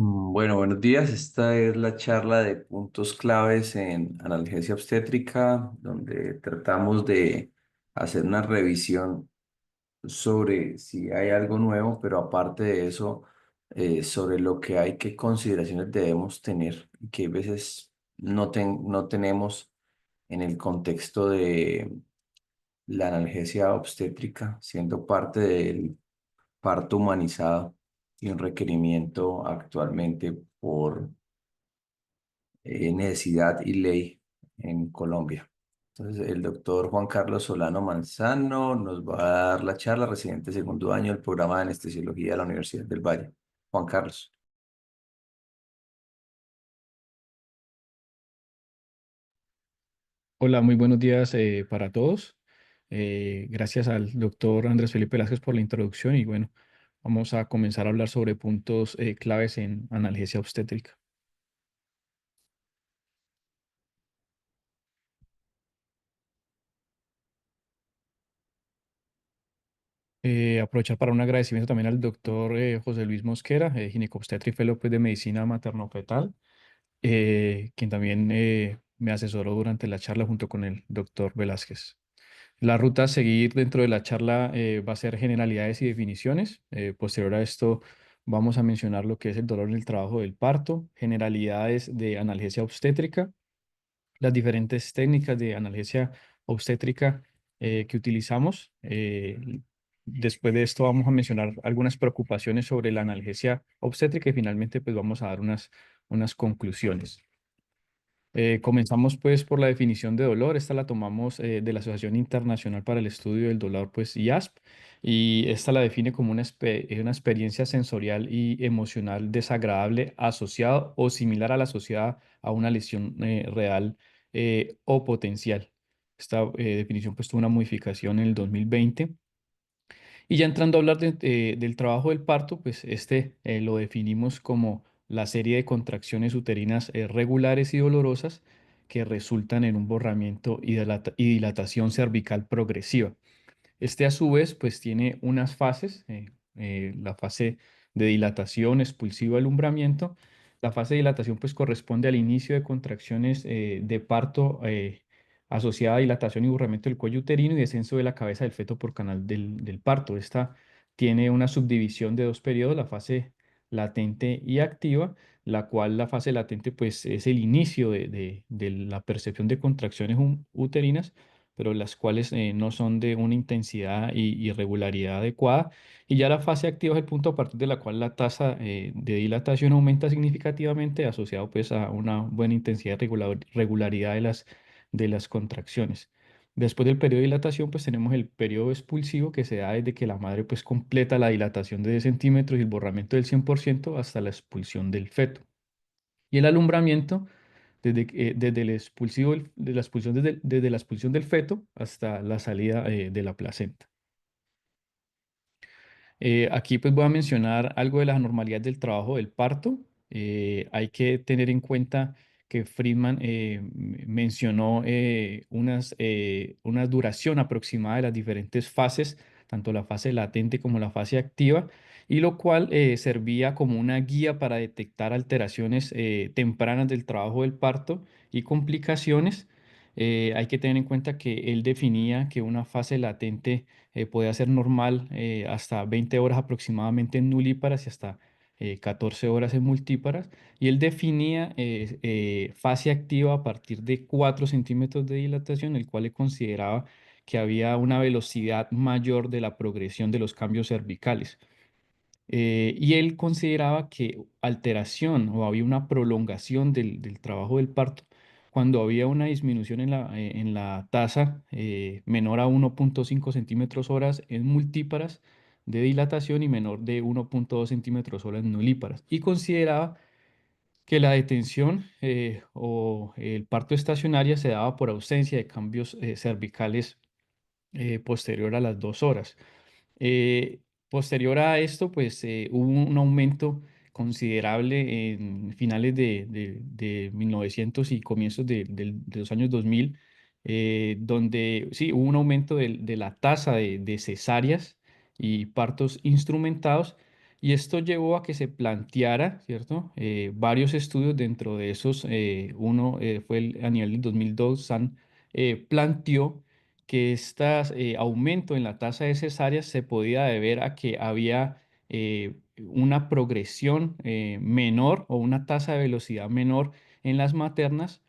Bueno, buenos días. Esta es la charla de puntos claves en analgesia obstétrica, donde tratamos de hacer una revisión sobre si hay algo nuevo, pero aparte de eso, sobre lo que hay, qué consideraciones debemos tener y que a veces no tenemos en el contexto de la analgesia obstétrica, siendo parte del parto humanizado y un requerimiento actualmente por necesidad y ley en Colombia. Entonces, el doctor Juan Carlos Solano Manzano nos va a dar la charla, residente segundo año del programa de anestesiología de la Universidad del Valle. Juan Carlos. Hola, muy buenos días para todos. Gracias al doctor Andrés Felipe Velázquez por la introducción y bueno, vamos a comenzar a hablar sobre puntos claves en analgesia obstétrica. Aprovechar para un agradecimiento también al doctor José Luis Mosquera, ginecobstetra y fellow pues, de medicina materno-fetal, quien también me asesoró durante la charla junto con el doctor Velázquez. La ruta a seguir dentro de la charla va a ser generalidades y definiciones. Posterior a esto vamos a mencionar lo que es el dolor en el trabajo del parto, generalidades de analgesia obstétrica, las diferentes técnicas de analgesia obstétrica que utilizamos. Después de esto vamos a mencionar algunas preocupaciones sobre la analgesia obstétrica y finalmente pues vamos a dar unas conclusiones. Comenzamos pues por la definición de dolor. Esta la tomamos de la Asociación Internacional para el Estudio del Dolor, pues IASP, y esta la define como una experiencia sensorial y emocional desagradable asociada o similar a la asociada a una lesión real o potencial. Esta definición pues tuvo una modificación en el 2020. Y ya entrando a hablar del trabajo del parto, pues este lo definimos como la serie de contracciones uterinas regulares y dolorosas que resultan en un borramiento y dilatación cervical progresiva. Este a su vez pues tiene unas fases, la fase de dilatación, expulsivo, alumbramiento. La fase de dilatación pues corresponde al inicio de contracciones de parto asociada a dilatación y burramiento del cuello uterino y descenso de la cabeza del feto por canal del parto. Esta tiene una subdivisión de dos periodos, la fase latente y activa, la cual la fase latente pues es el inicio de la percepción de contracciones uterinas, pero las cuales no son de una intensidad y regularidad adecuada. Y ya la fase activa es el punto a partir de la cual la tasa de dilatación aumenta significativamente, asociado pues a una buena intensidad y regularidad de las contracciones. Después del periodo de dilatación, pues tenemos el periodo expulsivo que se da desde que la madre pues completa la dilatación de 10 centímetros y el borramiento del 100% hasta la expulsión del feto. Y el alumbramiento desde el expulsivo, de la expulsión, desde la expulsión del feto hasta la salida de la placenta. Aquí pues voy a mencionar algo de las anormalidades del trabajo del parto. Hay que tener en cuenta que Friedman mencionó una duración aproximada de las diferentes fases, tanto la fase latente como la fase activa, y lo cual servía como una guía para detectar alteraciones tempranas del trabajo del parto y complicaciones. Hay que tener en cuenta que él definía que una fase latente podía ser normal hasta 20 horas aproximadamente en nulíparas y hasta 14 horas en multíparas. Y él definía fase activa a partir de 4 centímetros de dilatación, el cual le consideraba que había una velocidad mayor de la progresión de los cambios cervicales. Y él consideraba que alteración o había una prolongación del trabajo del parto cuando había una disminución en la tasa menor a 1,5 centímetros horas en multíparas de dilatación y menor de 1,2 centímetros horas en nulíparas. Y consideraba que la detención o el parto estacionaria se daba por ausencia de cambios cervicales posterior a las 2 horas. Posterior a esto, pues hubo un aumento considerable en finales de 1900 y comienzos de los años 2000, donde sí hubo un aumento de la tasa de cesáreas y partos instrumentados, Y esto llevó a que se planteara, ¿cierto? Varios estudios, dentro de esos, uno fue a nivel del 2002, SAN planteó que este aumento en la tasa de cesáreas se podía deber a que había una progresión menor o una tasa de velocidad menor en las maternas,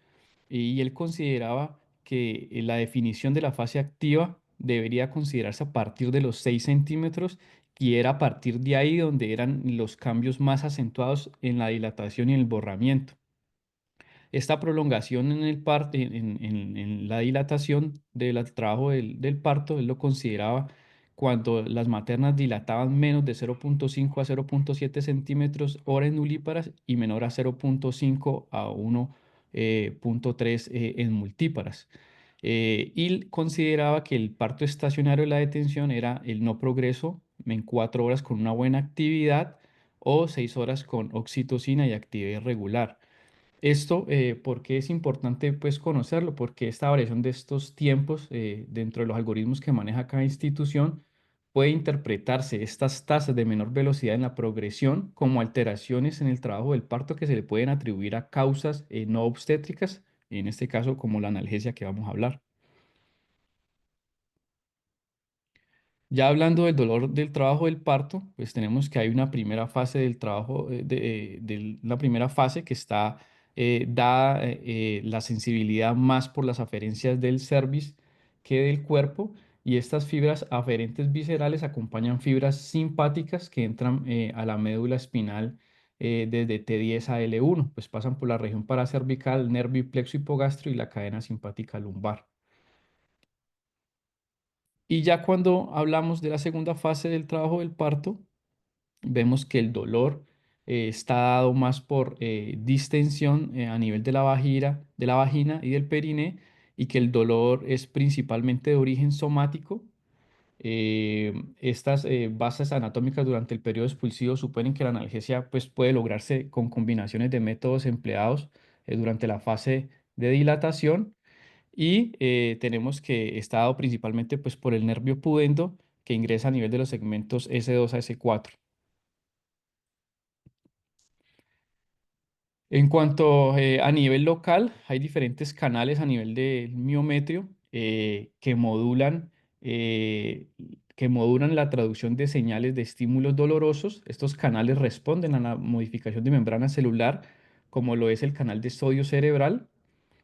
y él consideraba que la definición de la fase activa debería considerarse a partir de los 6 centímetros, y era a partir de ahí donde eran los cambios más acentuados en la dilatación y el borramiento. Esta prolongación en el parto, en la dilatación del trabajo del parto, él lo consideraba cuando las maternas dilataban menos de 0,5 a 0,7 centímetros hora en nulíparas y menor a 0,5 a 1,3 en multíparas. Y consideraba que el parto estacionario de la detención era el no progreso en 4 horas con una buena actividad o 6 horas con oxitocina y actividad irregular. Esto, ¿por qué es importante pues conocerlo? Porque esta variación de estos tiempos dentro de los algoritmos que maneja cada institución puede interpretarse estas tasas de menor velocidad en la progresión como alteraciones en el trabajo del parto que se le pueden atribuir a causas no obstétricas, en este caso como la analgesia que vamos a hablar. Ya hablando del dolor del trabajo del parto, pues tenemos que hay una primera fase del trabajo, de la primera fase que está dada la sensibilidad más por las aferencias del cervix que del cuerpo, y estas fibras aferentes viscerales acompañan fibras simpáticas que entran a la médula espinal desde T10 a L1, pues pasan por la región paracervical, nervio y plexo hipogastrio y la cadena simpática lumbar. Y ya cuando hablamos de la segunda fase del trabajo del parto, vemos que el dolor está dado más por distensión a nivel de la vagina y del periné, y que el dolor es principalmente de origen somático. Estas bases anatómicas durante el periodo expulsivo suponen que la analgesia pues, puede lograrse con combinaciones de métodos empleados durante la fase de dilatación, y tenemos que está dado principalmente pues, por el nervio pudendo que ingresa a nivel de los segmentos S2 a S4. En cuanto a nivel local, hay diferentes canales a nivel del miometrio eh, que modulan la traducción de señales de estímulos dolorosos. Estos canales responden a la modificación de membrana celular, como lo es el canal de sodio cerebral,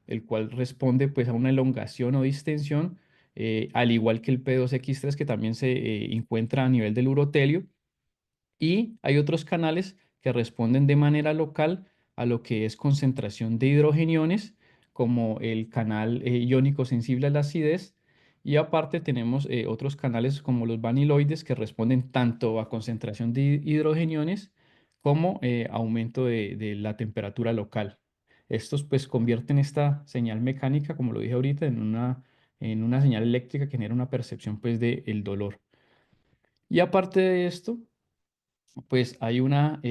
el cual responde pues, a una elongación o distensión, al igual que el P2X3 que también se encuentra a nivel del urotelio. Y hay otros canales que responden de manera local a lo que es concentración de hidrogeniones, como el canal iónico sensible a la acidez. Y aparte tenemos otros canales como los vaniloides que responden tanto a concentración de hidrogeniones como aumento de la temperatura local. Estos pues convierten esta señal mecánica, como lo dije ahorita, en una señal eléctrica que genera una percepción pues del dolor. Y aparte de esto, pues hay una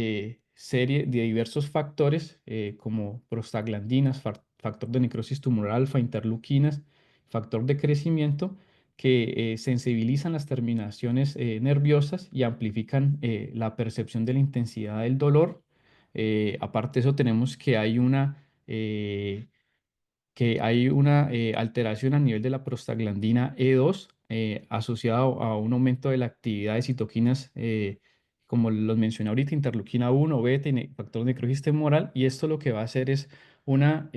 serie de diversos factores como prostaglandinas, factor de necrosis tumoral alfa, interleuquinas, factor de crecimiento, que sensibilizan las terminaciones nerviosas y amplifican la percepción de la intensidad del dolor. Aparte de eso, tenemos que hay una alteración a nivel de la prostaglandina E2 asociado a un aumento de la actividad de citoquinas, como los mencioné ahorita, interleuquina 1, beta y factor de necrosis tumoral, y esto lo que va a hacer es una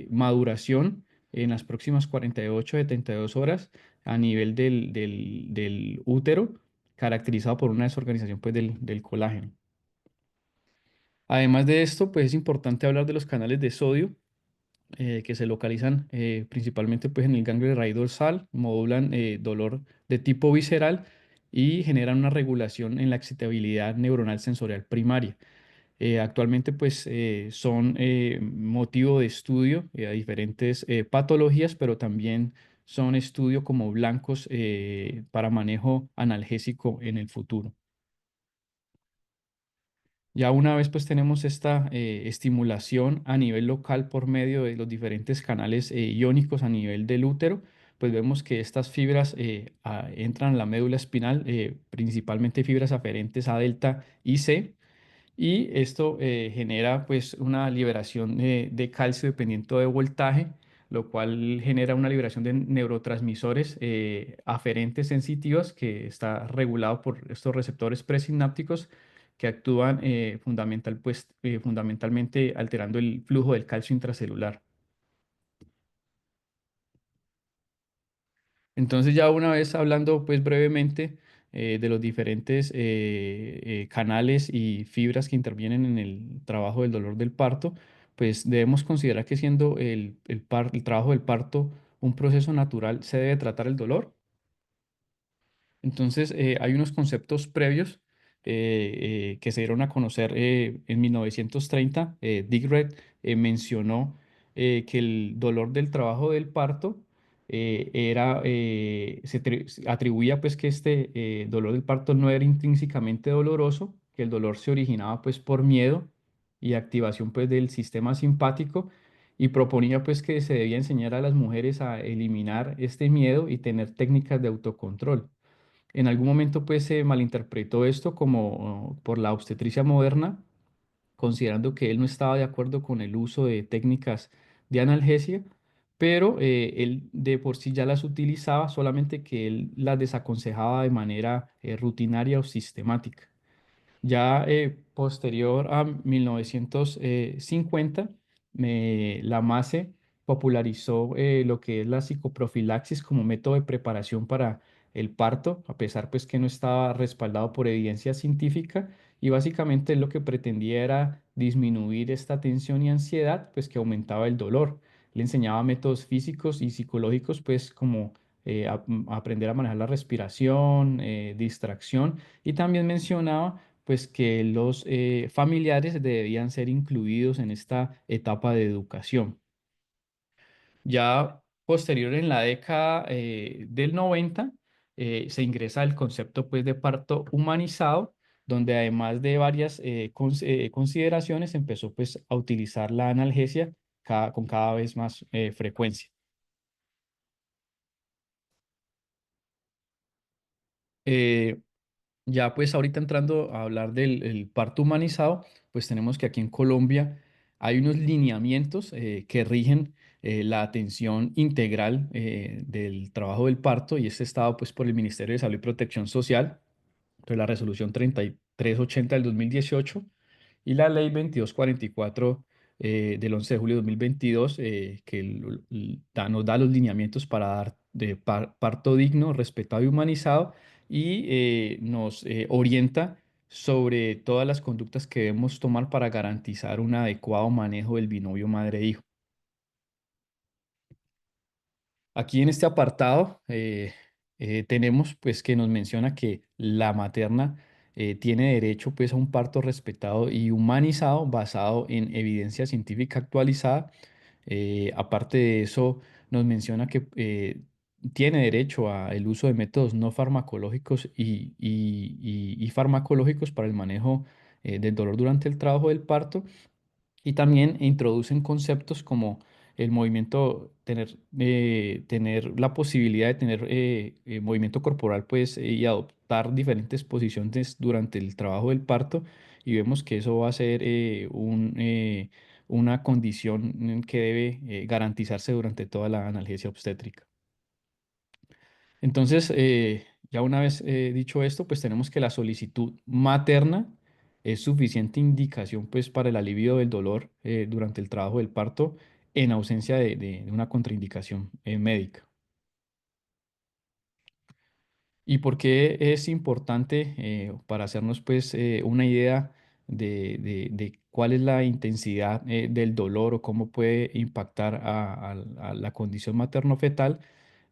maduración en las próximas 48 a 72 horas a nivel del útero, caracterizado por una desorganización pues, del colágeno. Además de esto, pues es importante hablar de los canales de sodio que se localizan principalmente pues, en el ganglio de raíz dorsal, modulan dolor de tipo visceral y generan una regulación en la excitabilidad neuronal sensorial primaria. Actualmente pues, son motivo de estudio a diferentes patologías, pero también son estudio como blancos para manejo analgésico en el futuro. Ya una vez pues tenemos esta estimulación a nivel local por medio de los diferentes canales iónicos a nivel del útero, pues vemos que estas fibras entran a la médula espinal, principalmente fibras aferentes a delta y C, y esto genera pues una liberación de calcio dependiendo de voltaje, lo cual genera una liberación de neurotransmisores aferentes sensitivos que está regulado por estos receptores presinápticos que actúan fundamentalmente alterando el flujo del calcio intracelular. Entonces ya una vez hablando pues brevemente de los diferentes canales y fibras que intervienen en el trabajo del dolor del parto, pues debemos considerar que siendo el trabajo del parto un proceso natural, se debe tratar el dolor. Entonces, hay unos conceptos previos que se dieron a conocer en 1930. Dick Red mencionó que el dolor del trabajo del parto se atribuía pues que este dolor del parto no era intrínsecamente doloroso, que el dolor se originaba pues por miedo y activación pues del sistema simpático, y proponía pues que se debía enseñar a las mujeres a eliminar este miedo y tener técnicas de autocontrol. En algún momento pues se malinterpretó esto como por la obstetricia moderna, considerando que él no estaba de acuerdo con el uso de técnicas de analgesia, pero él de por sí ya las utilizaba, solamente que él las desaconsejaba de manera rutinaria o sistemática. Ya posterior a 1950, la MACE popularizó lo que es la psicoprofilaxis como método de preparación para el parto, a pesar pues que no estaba respaldado por evidencia científica, y básicamente lo que pretendía era disminuir esta tensión y ansiedad pues que aumentaba el dolor. Le enseñaba métodos físicos y psicológicos pues como aprender a manejar la respiración, distracción, y también mencionaba pues que los familiares debían ser incluidos en esta etapa de educación. Ya posterior en la década del 90 se ingresa el concepto pues de parto humanizado, donde además de varias consideraciones empezó pues a utilizar la analgesia con cada vez más frecuencia. Eh, Ya pues ahorita entrando a hablar del el parto humanizado, pues tenemos que aquí en Colombia hay unos lineamientos que rigen la atención integral del trabajo del parto, y este estado pues por el Ministerio de Salud y Protección Social, entonces la resolución 3380 del 2018 y la ley 2244 del 11 de julio de 2022, que nos da los lineamientos para dar parto digno, respetado y humanizado, y nos orienta sobre todas las conductas que debemos tomar para garantizar un adecuado manejo del binomio madre-hijo. Aquí en este apartado tenemos pues que nos menciona que la materna tiene derecho pues a un parto respetado y humanizado basado en evidencia científica actualizada. Aparte de eso, nos menciona que tiene derecho al uso de métodos no farmacológicos y farmacológicos para el manejo del dolor durante el trabajo del parto, y también introducen conceptos como el movimiento, tener la posibilidad de tener movimiento corporal, pues, y adoptar diferentes posiciones durante el trabajo del parto. Y vemos que eso va a ser una condición que debe garantizarse durante toda la analgesia obstétrica. Entonces, ya una vez dicho esto, pues tenemos que la solicitud materna es suficiente indicación pues para el alivio del dolor durante el trabajo del parto en ausencia de una contraindicación médica. ¿Y por qué es importante para hacernos pues una idea de cuál es la intensidad del dolor o cómo puede impactar a la condición materno-fetal?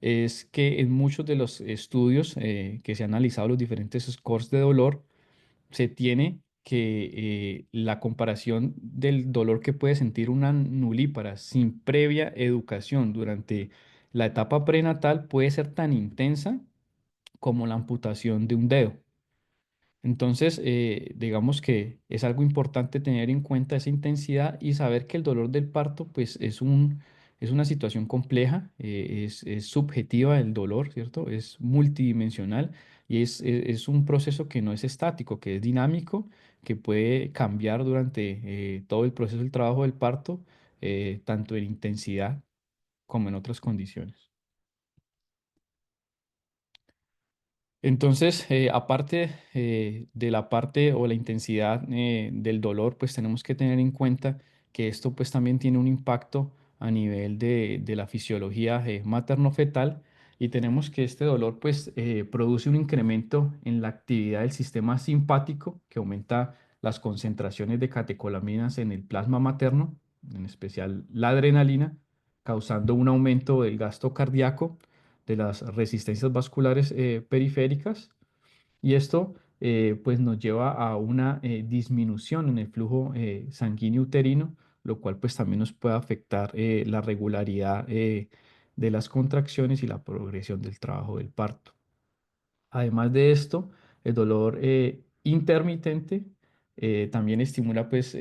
Es que en muchos de los estudios que se han analizado los diferentes scores de dolor, se tiene que la comparación del dolor que puede sentir una nulípara sin previa educación durante la etapa prenatal puede ser tan intensa como la amputación de un dedo. Entonces, digamos que es algo importante tener en cuenta esa intensidad y saber que el dolor del parto, pues, es es una situación compleja, es subjetiva el dolor, ¿cierto? Es multidimensional y es un proceso que no es estático, que es dinámico, que puede cambiar durante todo el proceso del trabajo del parto, tanto en intensidad como en otras condiciones. Entonces, aparte de la parte o la intensidad del dolor, pues tenemos que tener en cuenta que esto pues también tiene un impacto a nivel de la fisiología materno-fetal y tenemos que este dolor pues produce un incremento en la actividad del sistema simpático que aumenta las concentraciones de catecolaminas en el plasma materno, en especial la adrenalina, causando un aumento del gasto cardíaco de las resistencias vasculares periféricas y esto pues nos lleva a una disminución en el flujo sanguíneo uterino, lo cual pues también nos puede afectar la regularidad de las contracciones y la progresión del trabajo del parto. Además de esto, el dolor intermitente también estimula, pues,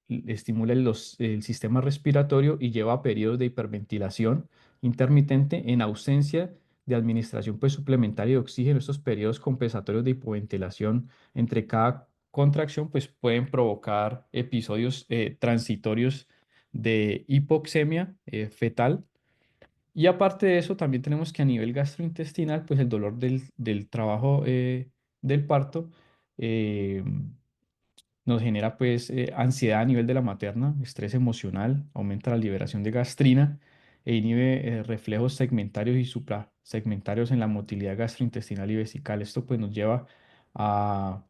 estimula el sistema respiratorio y lleva a periodos de hiperventilación intermitente en ausencia de administración pues, suplementaria de oxígeno. Estos periodos compensatorios de hipoventilación entre cada contracción pues, pueden provocar episodios transitorios de hipoxemia fetal y aparte de eso, también tenemos que a nivel gastrointestinal, pues el dolor del trabajo del parto eh, nos genera pues ansiedad a nivel de la materna, estrés emocional, aumenta la liberación de gastrina e inhibe reflejos segmentarios y suprasegmentarios en la motilidad gastrointestinal y vesical. Esto pues a,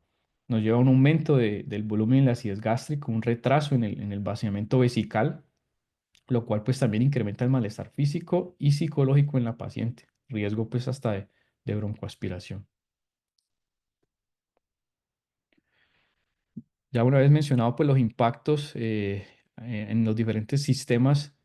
nos lleva a un aumento del volumen y la acidez gástrica, un retraso en el vaciamiento vesical lo cual pues también incrementa el malestar físico y psicológico en la paciente, riesgo pues hasta de broncoaspiración. Ya una vez mencionado pues los impactos en los diferentes sistemas,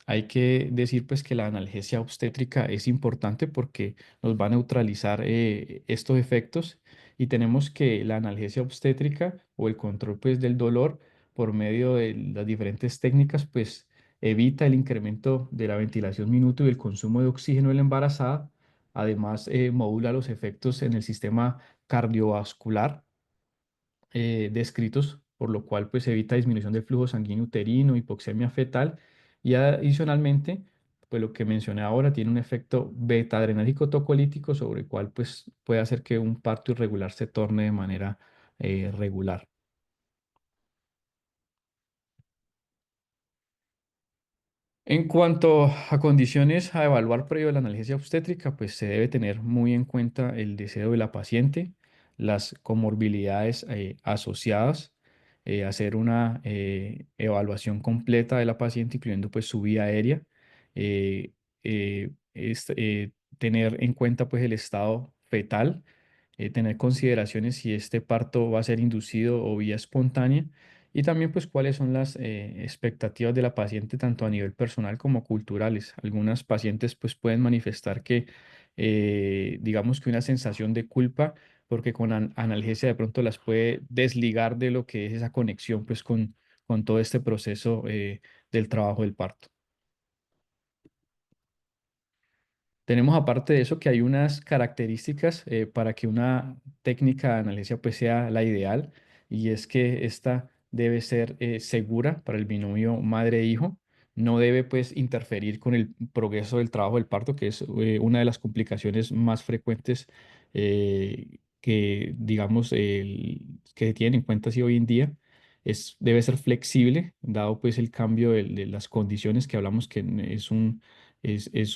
hay que decir pues que la analgesia obstétrica es importante porque nos va a neutralizar estos efectos y tenemos que la analgesia obstétrica o el control pues del dolor por medio de las diferentes técnicas pues evita el incremento de la ventilación minuto y el consumo de oxígeno en la embarazada. Además modula los efectos en el sistema cardiovascular descritos, por lo cual pues evita disminución del flujo sanguíneo uterino, hipoxemia fetal y adicionalmente, pues lo que mencioné ahora tiene un efecto beta-adrenérgico tocolítico sobre el cual pues puede hacer que un parto irregular se torne de manera regular. En cuanto a condiciones a evaluar previo a la analgesia obstétrica, pues se debe tener muy en cuenta el deseo de la paciente, las comorbilidades asociadas, hacer una evaluación completa de la paciente, incluyendo pues su vía aérea, eh, tener en cuenta pues el estado fetal, tener consideraciones si este parto va a ser inducido o vía espontánea y también pues cuáles son las expectativas de la paciente tanto a nivel personal como culturales. Algunas pacientes pues pueden manifestar que digamos que una sensación de culpa porque con analgesia de pronto las puede desligar de lo que es esa conexión pues con todo este proceso del trabajo del parto. Tenemos aparte de eso que hay unas características para que una técnica de analgesia pues sea la ideal y es que esta debe ser segura para el binomio madre-hijo, no debe pues interferir con el progreso del trabajo del parto, que es una de las complicaciones más frecuentes que digamos que se tienen en cuenta así hoy en día. Debe ser flexible, dado pues el cambio de las condiciones que hablamos que es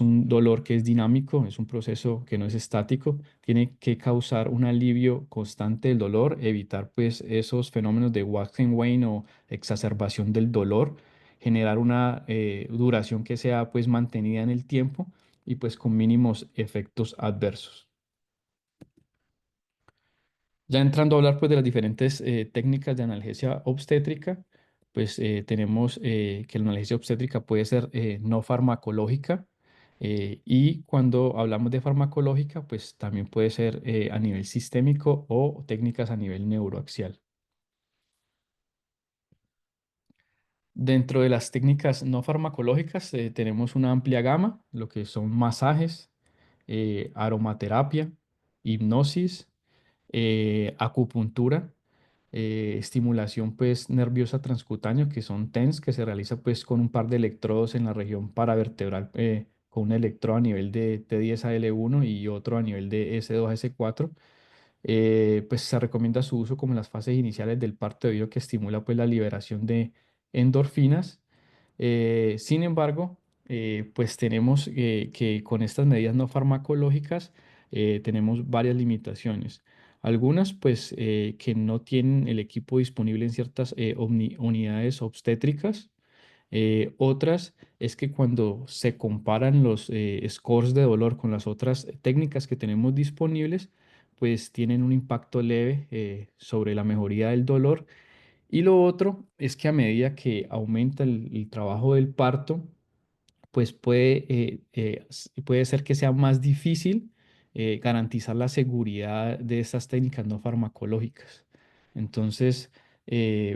un dolor que es dinámico, es un proceso que no es estático, tiene que causar un alivio constante del dolor, evitar pues esos fenómenos de wax and wane o exacerbación del dolor, generar una duración que sea pues mantenida en el tiempo y pues con mínimos efectos adversos. Ya entrando a hablar pues de las diferentes técnicas de analgesia obstétrica, pues tenemos que la analgesia obstétrica puede ser no farmacológica y cuando hablamos de farmacológica, pues también puede ser a nivel sistémico o técnicas a nivel neuroaxial. Dentro de las técnicas no farmacológicas tenemos una amplia gama, lo que son masajes, aromaterapia, hipnosis, acupuntura, estimulación pues nerviosa transcutánea, que son TENS, que se realiza pues con un par de electrodos en la región paravertebral, con un electrodo a nivel de T10 a L1 y otro a nivel de S2 a S4. Pues se recomienda su uso como en las fases iniciales del parto debido a que estimula pues la liberación de endorfinas. Sin embargo, pues tenemos que con estas medidas no farmacológicas tenemos varias limitaciones. Algunas pues que no tienen el equipo disponible en ciertas unidades obstétricas. Otras es que cuando se comparan los scores de dolor con las otras técnicas que tenemos disponibles, pues tienen un impacto leve sobre la mejoría del dolor. Y lo otro es que a medida que aumenta el trabajo del parto, pues puede ser que sea más difícil garantizar la seguridad de estas técnicas no farmacológicas. Entonces,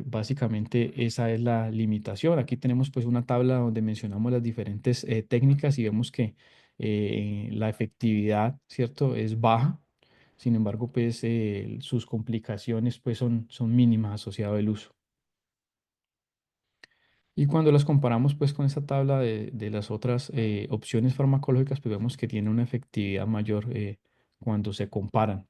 básicamente esa es la limitación. Aquí tenemos pues una tabla donde mencionamos las diferentes técnicas y vemos que la efectividad, ¿cierto? Es baja. Sin embargo, pues sus complicaciones pues son mínimas asociadas al uso. Y cuando las comparamos pues con esta tabla de las otras opciones farmacológicas, pues vemos que tiene una efectividad mayor cuando se comparan.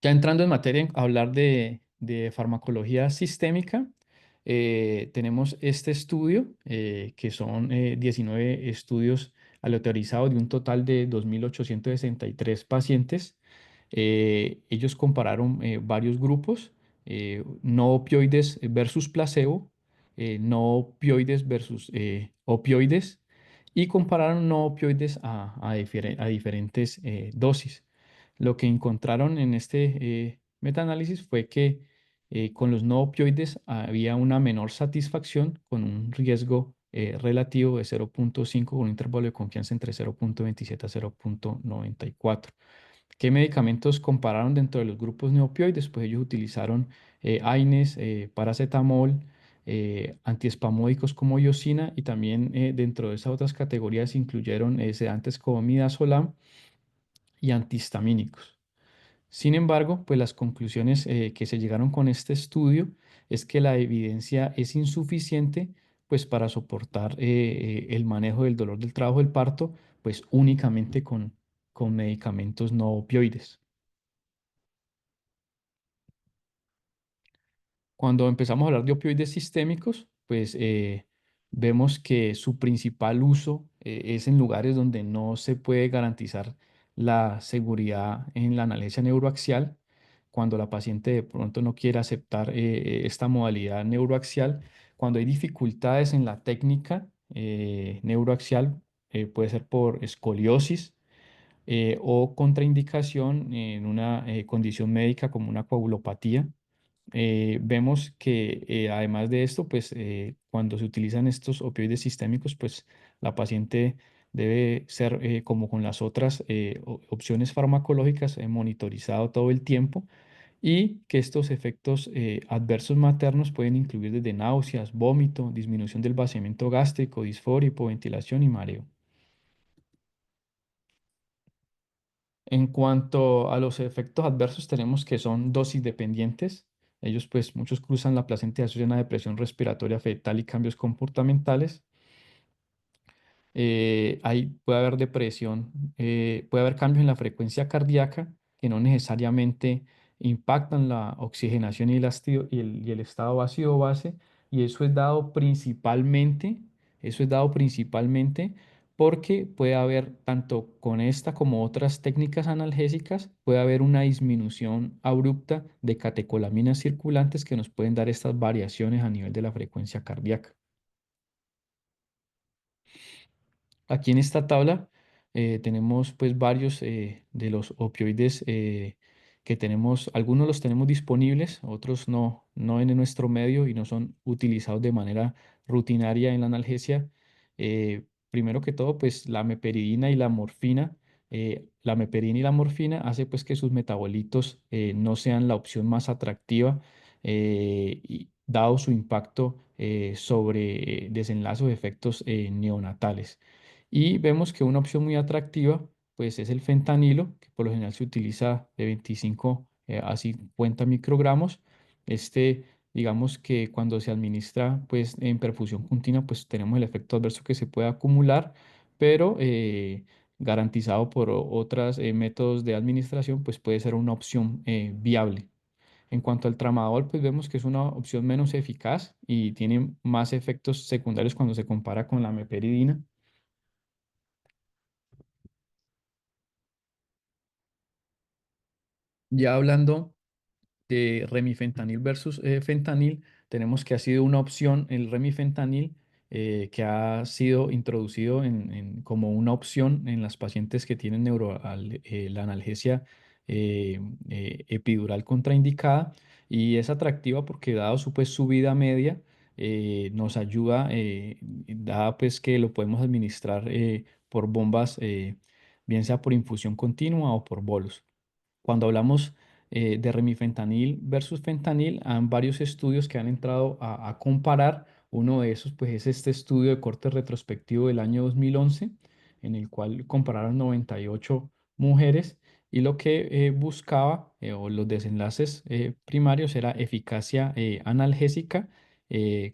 Ya entrando en materia, a hablar de farmacología sistémica, tenemos este estudio, que son 19 estudios aleatorizados de un total de 2.863 pacientes. Ellos compararon varios grupos, no opioides versus placebo, no opioides versus opioides, y compararon no opioides a diferentes dosis. Lo que encontraron en este metaanálisis fue que con los no opioides había una menor satisfacción con un riesgo relativo de 0,5 con un intervalo de confianza entre 0,27 a 0,94. ¿Qué medicamentos compararon dentro de los grupos no opioides? Pues ellos utilizaron AINES, paracetamol, antiespasmódicos como iosina, y también dentro de esas otras categorías incluyeron sedantes como midazolam y antihistamínicos. Sin embargo, pues las conclusiones que se llegaron con este estudio es que la evidencia es insuficiente pues para soportar el manejo del dolor del trabajo del parto pues únicamente con medicamentos no opioides. Cuando empezamos a hablar de opioides sistémicos, pues vemos que su principal uso es en lugares donde no se puede garantizar la seguridad en la analgesia neuroaxial, cuando la paciente de pronto no quiere aceptar esta modalidad neuroaxial, cuando hay dificultades en la técnica neuroaxial, puede ser por escoliosis o contraindicación en una condición médica como una coagulopatía. Vemos que además de esto, pues cuando se utilizan estos opioides sistémicos, pues la paciente debe ser, como con las otras opciones farmacológicas, monitorizado todo el tiempo, y que estos efectos adversos maternos pueden incluir desde náuseas, vómito, disminución del vaciamiento gástrico, disforia, hipoventilación y mareo. En cuanto a los efectos adversos, tenemos que son dosis dependientes. Ellos, pues, muchos cruzan la placenta y asocian a depresión respiratoria fetal y cambios comportamentales. Puede haber depresión, puede haber cambios en la frecuencia cardíaca que no necesariamente impactan la oxigenación y el estado ácido-base, y eso es dado principalmente porque puede haber, tanto con esta como otras técnicas analgésicas, puede haber una disminución abrupta de catecolaminas circulantes que nos pueden dar estas variaciones a nivel de la frecuencia cardíaca. Aquí en esta tabla tenemos pues varios de los opioides que tenemos. Algunos los tenemos disponibles, otros no en nuestro medio y no son utilizados de manera rutinaria en la analgesia. Primero que todo, pues la meperidina y la morfina. La meperidina y la morfina hace pues que sus metabolitos no sean la opción más atractiva y dado su impacto sobre desenlace o efectos neonatales. Y vemos que una opción muy atractiva pues es el fentanilo, que por lo general se utiliza de 25 a 50 microgramos. Este, digamos que cuando se administra pues en perfusión continua, pues tenemos el efecto adverso que se puede acumular, pero garantizado por otros métodos de administración, pues puede ser una opción viable. En cuanto al tramadol, pues vemos que es una opción menos eficaz y tiene más efectos secundarios cuando se compara con la meperidina. Ya hablando de remifentanil versus fentanil, tenemos que ha sido una opción el remifentanil que ha sido introducido como una opción en las pacientes que tienen la analgesia epidural contraindicada y es atractiva porque dado su, pues, su vida media, nos ayuda, dada pues que lo podemos administrar por bombas, bien sea por infusión continua o por bolos. Cuando hablamos de remifentanil versus fentanil, hay varios estudios que han entrado a comparar. Uno de esos, pues, es este estudio de corte retrospectivo del año 2011, en el cual compararon 98 mujeres y lo que buscaba, o los desenlaces primarios, era eficacia analgésica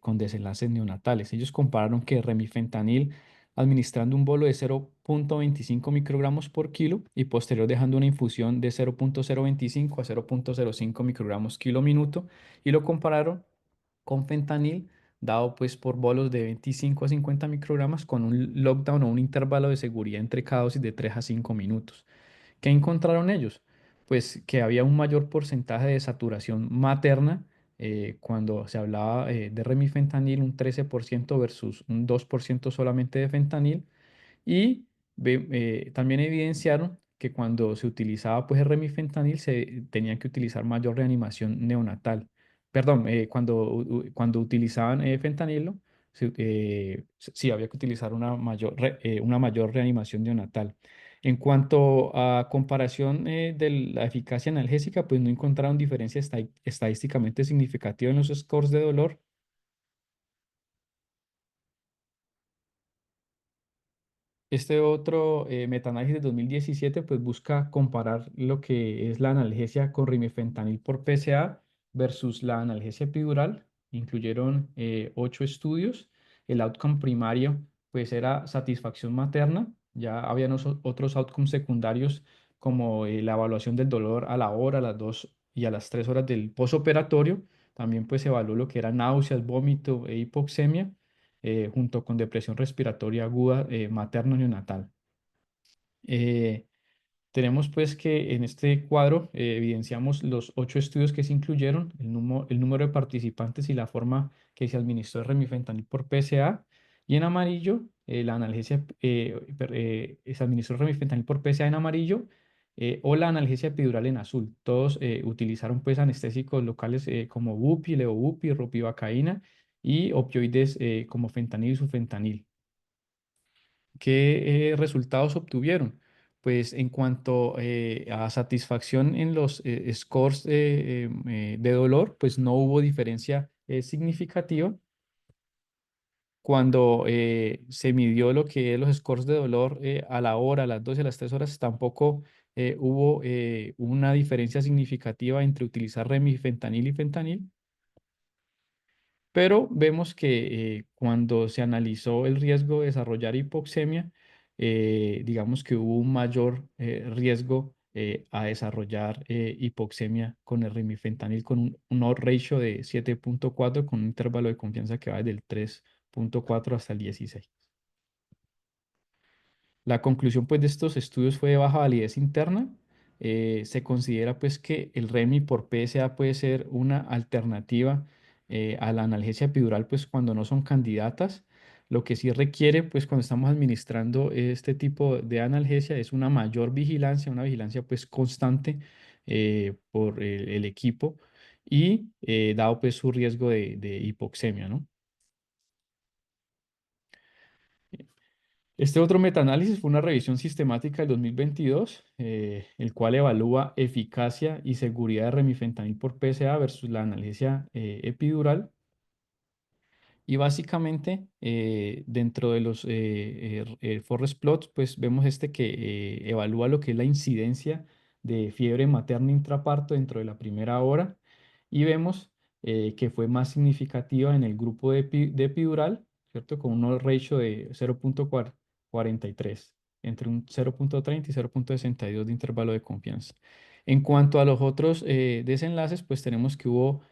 con desenlaces neonatales. Ellos compararon que remifentanil administrando un bolo de 0,25 microgramos por kilo y posterior dejando una infusión de 0,025 a 0,05 microgramos kilo minuto y lo compararon con fentanil dado pues por bolos de 25 a 50 microgramas con un lockdown o un intervalo de seguridad entre cada dosis de 3 a 5 minutos. ¿Qué encontraron ellos? Pues que había un mayor porcentaje de saturación materna cuando se hablaba de remifentanil, un 13% versus un 2% solamente de fentanil, y también evidenciaron que cuando se utilizaba pues el remifentanil se tenía que utilizar mayor reanimación neonatal. Perdón, cuando utilizaban fentanilo, sí había que utilizar una mayor reanimación neonatal. En cuanto a comparación de la eficacia analgésica, pues no encontraron diferencia estadísticamente significativa en los scores de dolor. Este otro metaanálisis de 2017 pues busca comparar lo que es la analgesia con rimifentanil por PSA versus la analgesia epidural. Incluyeron 8 estudios. El outcome primario pues era satisfacción materna. Ya habían otros outcomes secundarios como la evaluación del dolor a la hora, a las 2 y a las 3 horas del posoperatorio. También pues se evaluó lo que era náuseas, vómito e hipoxemia junto con depresión respiratoria aguda materno-neonatal. Eh, Tenemos pues que en este cuadro evidenciamos los 8 estudios que se incluyeron, el número de participantes y la forma que se administró el remifentanil por PSA. Y en amarillo, la analgesia, se administró el remifentanil por PSA en amarillo o la analgesia epidural en azul. Todos utilizaron pues anestésicos locales como bupi, levobupi, ropivacaína y opioides como fentanil y sufentanil. ¿Qué resultados obtuvieron? Pues en cuanto a satisfacción en los scores de dolor, pues no hubo diferencia significativa. Cuando se midió lo que es los scores de dolor a la hora, a las 2 y a las 3 horas, tampoco hubo una diferencia significativa entre utilizar remifentanil y fentanil. Pero vemos que cuando se analizó el riesgo de desarrollar hipoxemia, digamos que hubo un mayor riesgo a desarrollar hipoxemia con el remifentanil con un odds ratio de 7,4 con un intervalo de confianza que va desde el 3,4 hasta el 16. La conclusión pues de estos estudios fue de baja validez interna. Se considera pues que el REMI por PSA puede ser una alternativa a la analgesia epidural pues cuando no son candidatas. Lo que sí requiere pues cuando estamos administrando este tipo de analgesia es una mayor vigilancia, una vigilancia pues constante por el equipo y dado pues su riesgo de hipoxemia, ¿no? Este otro metaanálisis fue una revisión sistemática del 2022, el cual evalúa eficacia y seguridad de remifentanil por PSA versus la analgesia epidural. Y básicamente, dentro de los forest plots, pues vemos este que evalúa lo que es la incidencia de fiebre materna intraparto dentro de la primera hora. Y vemos que fue más significativa en el grupo de epidural, ¿cierto? Con un odds ratio de 0,43, entre un 0,30 y 0,62 de intervalo de confianza. En cuanto a los otros desenlaces, pues tenemos que hubo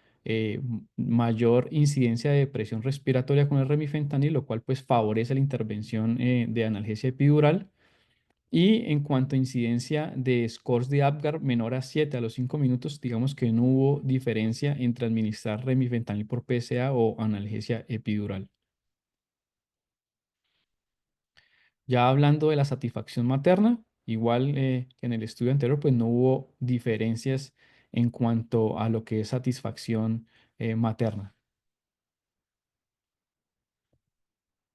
mayor incidencia de depresión respiratoria con el remifentanil, lo cual pues favorece la intervención de analgesia epidural. Y en cuanto a incidencia de scores de Apgar menor a 7 a los 5 minutos, digamos que no hubo diferencia entre administrar remifentanil por PSA o analgesia epidural. Ya hablando de la satisfacción materna, igual que en el estudio anterior, pues no hubo diferencias en cuanto a lo que es satisfacción materna.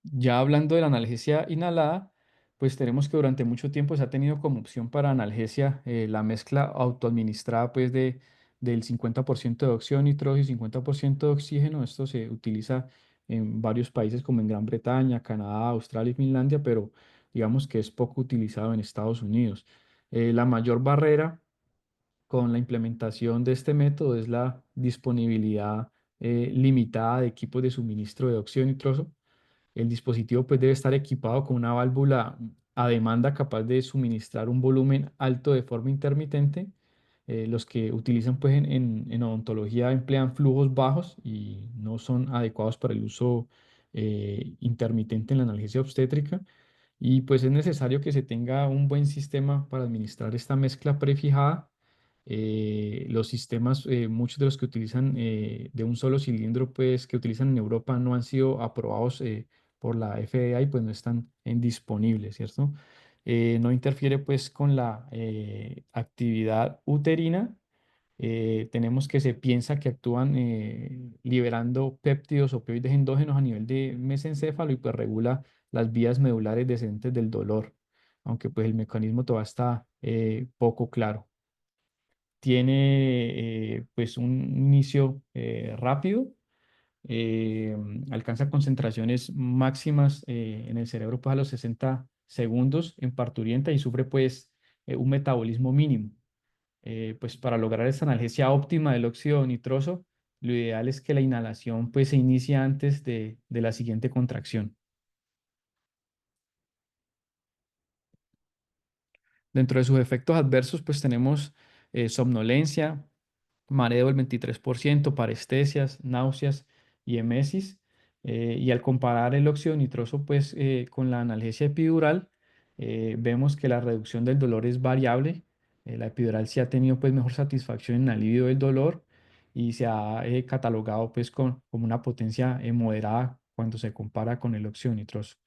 Ya hablando de la analgesia inhalada, pues tenemos que durante mucho tiempo se ha tenido como opción para analgesia la mezcla autoadministrada pues del 50% de óxido nitroso y 50% de oxígeno. Esto se utiliza en varios países como en Gran Bretaña, Canadá, Australia y Finlandia, pero digamos que es poco utilizado en Estados Unidos. La mayor barrera con la implementación de este método es la disponibilidad limitada de equipos de suministro de óxido nitroso. El dispositivo pues debe estar equipado con una válvula a demanda capaz de suministrar un volumen alto de forma intermitente. Los que utilizan pues en odontología emplean flujos bajos y no son adecuados para el uso intermitente en la analgesia obstétrica. Y pues es necesario que se tenga un buen sistema para administrar esta mezcla prefijada. Los sistemas, muchos de los que utilizan de un solo cilindro, pues que utilizan en Europa no han sido aprobados por la FDA y pues no están disponibles, ¿cierto? No interfiere pues con la actividad uterina. Tenemos que se piensa que actúan liberando péptidos opioides endógenos a nivel de mesencéfalo y pues regula las vías medulares descendentes del dolor, aunque pues el mecanismo todavía está poco claro. Tiene pues un inicio rápido, eh, alcanza concentraciones máximas en el cerebro pues a los 60 segundos en parturienta y sufre pues un metabolismo mínimo. Pues para lograr esta analgesia óptima del óxido nitroso, lo ideal es que la inhalación pues se inicie antes de la siguiente contracción. Dentro de sus efectos adversos pues tenemos somnolencia, mareo del 23%, parestesias, náuseas y emesis. Y al comparar el óxido nitroso pues, con la analgesia epidural, vemos que la reducción del dolor es variable. La epidural sí ha tenido pues, mejor satisfacción en el alivio del dolor y se ha catalogado pues, como una potencia moderada cuando se compara con el óxido nitroso.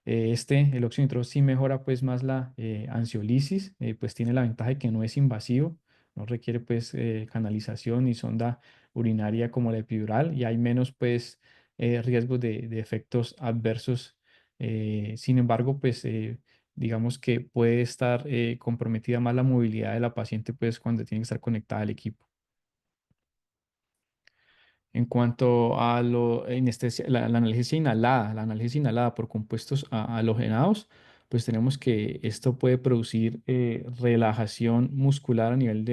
El óxido nitroso sí mejora pues más la ansiolisis, pues tiene la ventaja de que no es invasivo, no requiere pues canalización ni sonda urinaria como la epidural y hay menos pues riesgos de efectos adversos. Sin embargo, pues digamos que puede estar comprometida más la movilidad de la paciente pues cuando tiene que estar conectada al equipo. En cuanto a la la analgesia inhalada por compuestos halogenados, pues tenemos que esto puede producir relajación muscular a nivel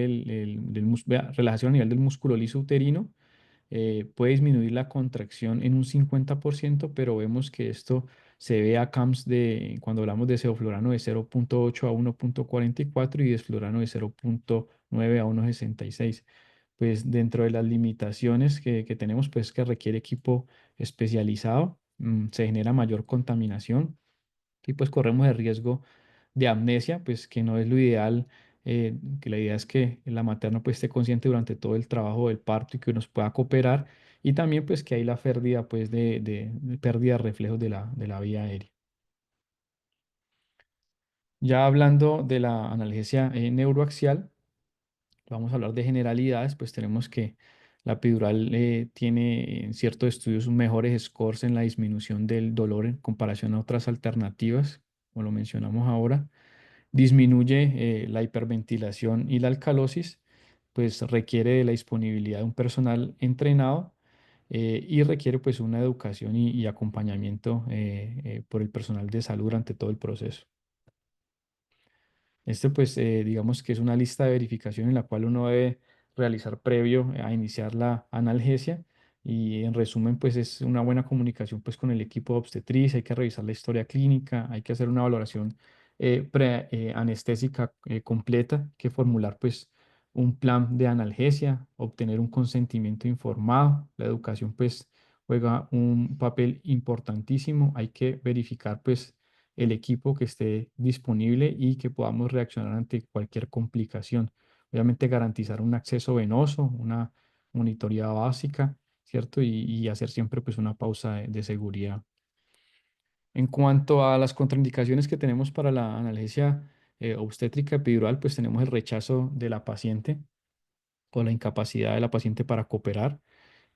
relajación a nivel del músculo liso uterino, puede disminuir la contracción en un 50%, pero vemos que esto se ve a CAMS cuando hablamos de sevoflurano de 0,8 a 1,44 y desflurano de 0,9 a 1,66. Pues dentro de las limitaciones que tenemos, pues que requiere equipo especializado, se genera mayor contaminación y pues corremos el riesgo de amnesia, pues que no es lo ideal, que la idea es que la materna pues esté consciente durante todo el trabajo del parto y que nos pueda cooperar y también pues que hay la pérdida pues de pérdida de reflejos de la vía aérea. Ya hablando de la analgesia neuroaxial, vamos a hablar de generalidades, pues tenemos que la epidural tiene en ciertos estudios mejores scores en la disminución del dolor en comparación a otras alternativas. como lo mencionamos ahora, disminuye la hiperventilación y la alcalosis, pues requiere de la disponibilidad de un personal entrenado y requiere pues una educación y acompañamiento por el personal de salud durante todo el proceso. Este, pues, digamos que es una lista de verificación en la cual uno debe realizar previo a iniciar la analgesia. Y en resumen, pues es una buena comunicación pues con el equipo de obstetricia, hay que revisar la historia clínica, hay que hacer una valoración anestésica completa, hay que formular pues un plan de analgesia, obtener un consentimiento informado. La educación pues juega un papel importantísimo, hay que verificar pues el equipo que esté disponible y que podamos reaccionar ante cualquier complicación. Obviamente garantizar un acceso venoso, una monitoría básica, ¿cierto? Y hacer siempre pues una pausa de seguridad. En cuanto a las contraindicaciones que tenemos para la analgesia obstétrica epidural, pues tenemos el rechazo de la paciente o la incapacidad de la paciente para cooperar,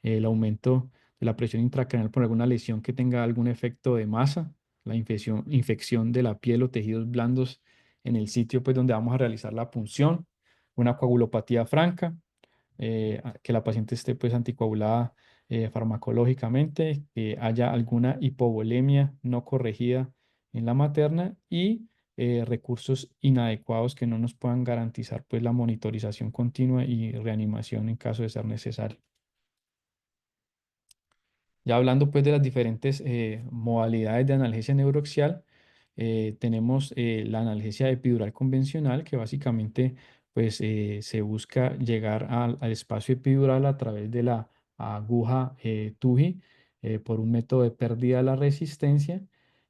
el aumento de la presión intracraneal por alguna lesión que tenga algún efecto de masa, la infección de la piel o tejidos blandos en el sitio pues, donde vamos a realizar la punción, una coagulopatía franca, que la paciente esté pues, anticoagulada farmacológicamente, que haya alguna hipovolemia no corregida en la materna y recursos inadecuados que no nos puedan garantizar pues, la monitorización continua y reanimación en caso de ser necesario. Ya hablando pues de las diferentes modalidades de analgesia neuroaxial, tenemos la analgesia epidural convencional, que básicamente pues se busca llegar al espacio epidural a través de la aguja TUGI por un método de pérdida de la resistencia.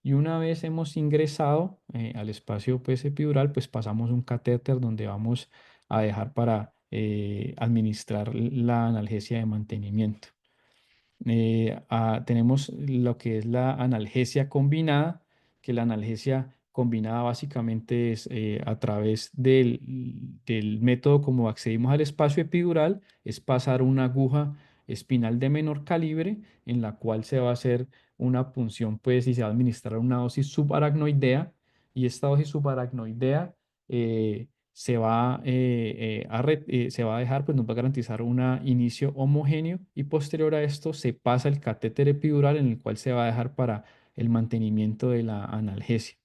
Y una vez hemos ingresado al espacio pues epidural, pues pasamos un catéter donde vamos a dejar para administrar la analgesia de mantenimiento. Tenemos lo que es la analgesia combinada, que la analgesia combinada básicamente es a través del método como accedimos al espacio epidural, es pasar una aguja espinal de menor calibre en la cual se va a hacer una punción, pues, y se va a administrar una dosis subaracnoidea, y esta dosis subaracnoidea se va a dejar, pues nos va a garantizar un inicio homogéneo y posterior a esto se pasa el catéter epidural en el cual se va a dejar para el mantenimiento de la analgesia.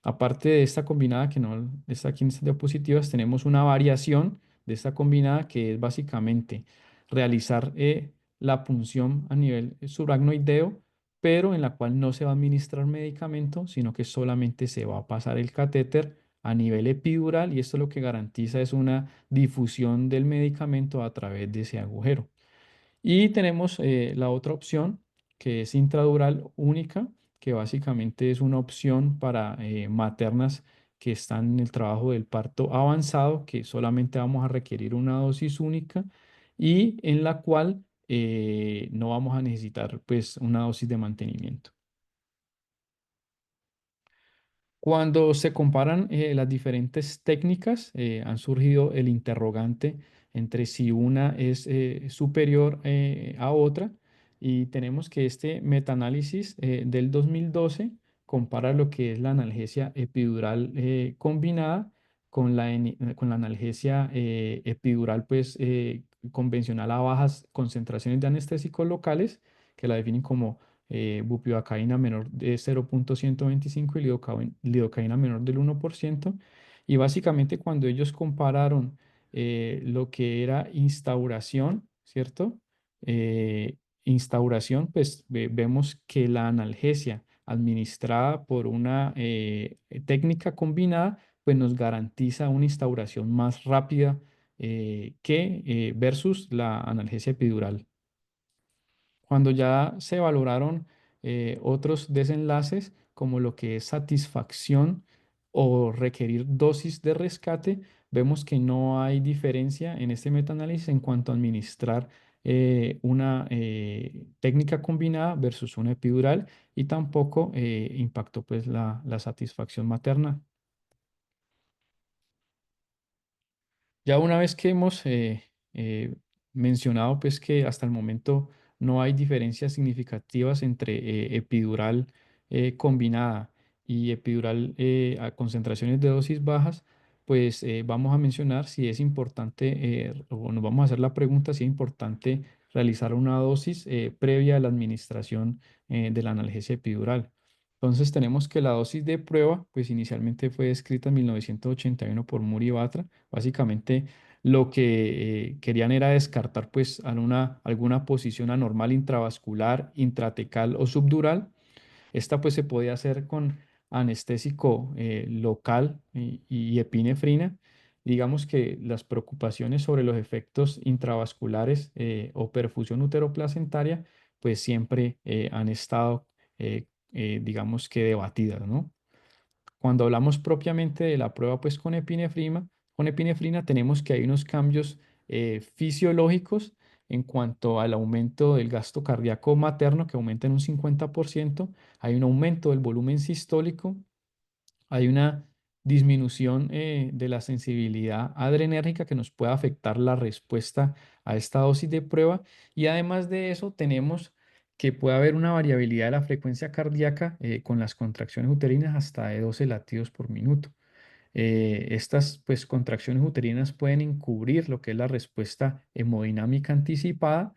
Aparte de esta combinada que no está aquí en estas diapositivas, tenemos una variación de esta combinada que es básicamente realizar la punción a nivel subaracnoideo, pero en la cual no se va a administrar medicamento, sino que solamente se va a pasar el catéter a nivel epidural y esto lo que garantiza es una difusión del medicamento a través de ese agujero. Y tenemos la otra opción que es intradural única, que básicamente es una opción para maternas que están en el trabajo del parto avanzado, que solamente vamos a requerir una dosis única y en la cual no vamos a necesitar pues una dosis de mantenimiento. Cuando se comparan las diferentes técnicas, han surgido el interrogante entre si una es superior a otra y tenemos que este metaanálisis del 2012 compara lo que es la analgesia epidural combinada con la analgesia epidural pues, convencional a bajas concentraciones de anestésicos locales, que la definen como bupivacaína menor de 0,125 y lidocaína menor del 1%. Y básicamente cuando ellos compararon lo que era instauración, ¿cierto? Instauración, pues vemos que la analgesia administrada por una técnica combinada, pues nos garantiza una instauración más rápida que versus la analgesia epidural. Cuando ya se valoraron otros desenlaces, como lo que es satisfacción o requerir dosis de rescate, vemos que no hay diferencia en este metaanálisis en cuanto a administrar una técnica combinada versus una epidural y tampoco impactó pues la satisfacción materna. Ya una vez que hemos eh, mencionado pues que hasta el momento no hay diferencias significativas entre epidural combinada y epidural a concentraciones de dosis bajas, pues vamos a mencionar si es importante, o nos vamos a hacer la pregunta si es importante realizar una dosis previa a la administración de la analgesia epidural. Entonces tenemos que la dosis de prueba, pues inicialmente fue escrita en 1981 por Muri y Batra. Básicamente lo que querían era descartar pues alguna posición anormal intravascular, intratecal o subdural. Esta pues se podía hacer con anestésico local y epinefrina. Digamos que las preocupaciones sobre los efectos intravasculares o perfusión uteroplacentaria pues siempre han estado digamos que debatidas, ¿no? Cuando hablamos propiamente de la prueba pues con epinefrina tenemos que hay unos cambios fisiológicos en cuanto al aumento del gasto cardíaco materno que aumenta en un 50%, hay un aumento del volumen sistólico, hay una disminución de la sensibilidad adrenérgica que nos puede afectar la respuesta a esta dosis de prueba y además de eso tenemos que puede haber una variabilidad de la frecuencia cardíaca con las contracciones uterinas hasta de 12 latidos por minuto. Estas pues contracciones uterinas pueden encubrir lo que es la respuesta hemodinámica anticipada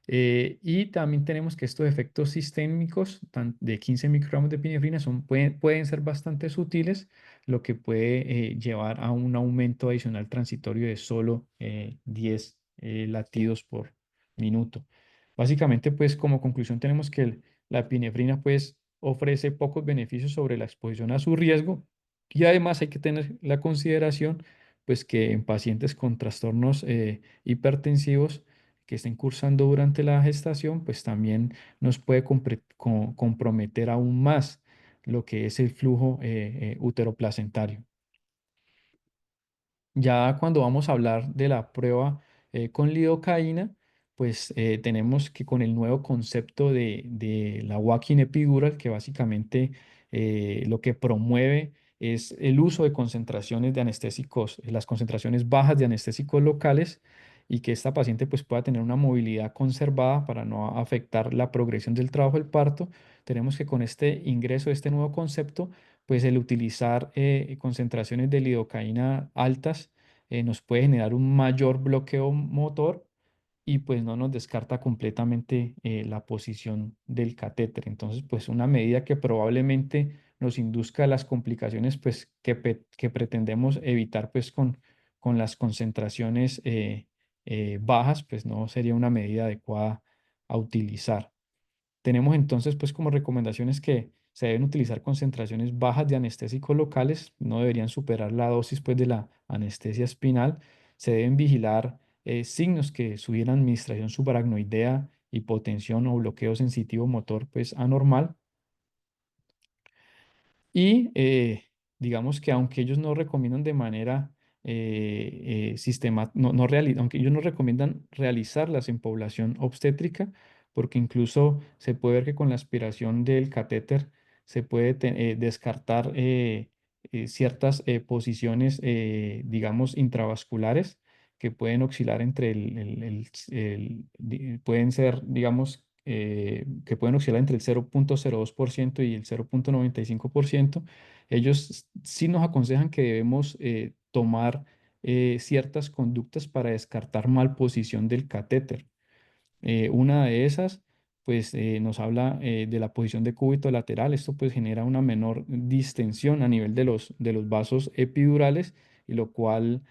y también tenemos que estos efectos sistémicos de 15 microgramos de epinefrina pueden ser bastante sutiles, lo que puede llevar a un aumento adicional transitorio de solo 10 latidos por minuto. Básicamente, pues como conclusión tenemos que la epinefrina pues ofrece pocos beneficios sobre la exposición a su riesgo y además hay que tener la consideración pues que en pacientes con trastornos hipertensivos que estén cursando durante la gestación, pues también nos puede comprometer aún más lo que es el flujo uteroplacentario. Ya cuando vamos a hablar de la prueba con lidocaína, pues tenemos que con el nuevo concepto de la walking epidural, que básicamente lo que promueve es el uso de concentraciones de anestésicos, las concentraciones bajas de anestésicos locales y que esta paciente pues pueda tener una movilidad conservada para no afectar la progresión del trabajo del parto. Tenemos que con este ingreso de este nuevo concepto pues el utilizar concentraciones de lidocaína altas nos puede generar un mayor bloqueo motor y pues no nos descarta completamente la posición del catéter. Entonces, pues una medida que probablemente nos induzca las complicaciones pues que pretendemos evitar pues con las concentraciones bajas, pues no sería una medida adecuada a utilizar. Tenemos entonces pues como recomendaciones que se deben utilizar concentraciones bajas de anestésicos locales, no deberían superar la dosis pues de la anestesia espinal, se deben vigilar signos que sugieran administración subaracnoidea, hipotensión o bloqueo sensitivo motor pues anormal y digamos que aunque ellos no recomiendan de manera sistemática, aunque ellos no recomiendan realizarlas en población obstétrica, porque incluso se puede ver que con la aspiración del catéter se puede descartar ciertas posiciones, digamos, intravasculares que pueden oscilar entre pueden ser, digamos, que pueden oscilar entre el 0,02% y el 0,95%. Ellos sí nos aconsejan que debemos tomar ciertas conductas para descartar malposición del catéter. Una de esas, pues nos habla de la posición de cúbito lateral. Esto pues genera una menor distensión a nivel de los vasos epidurales y lo cual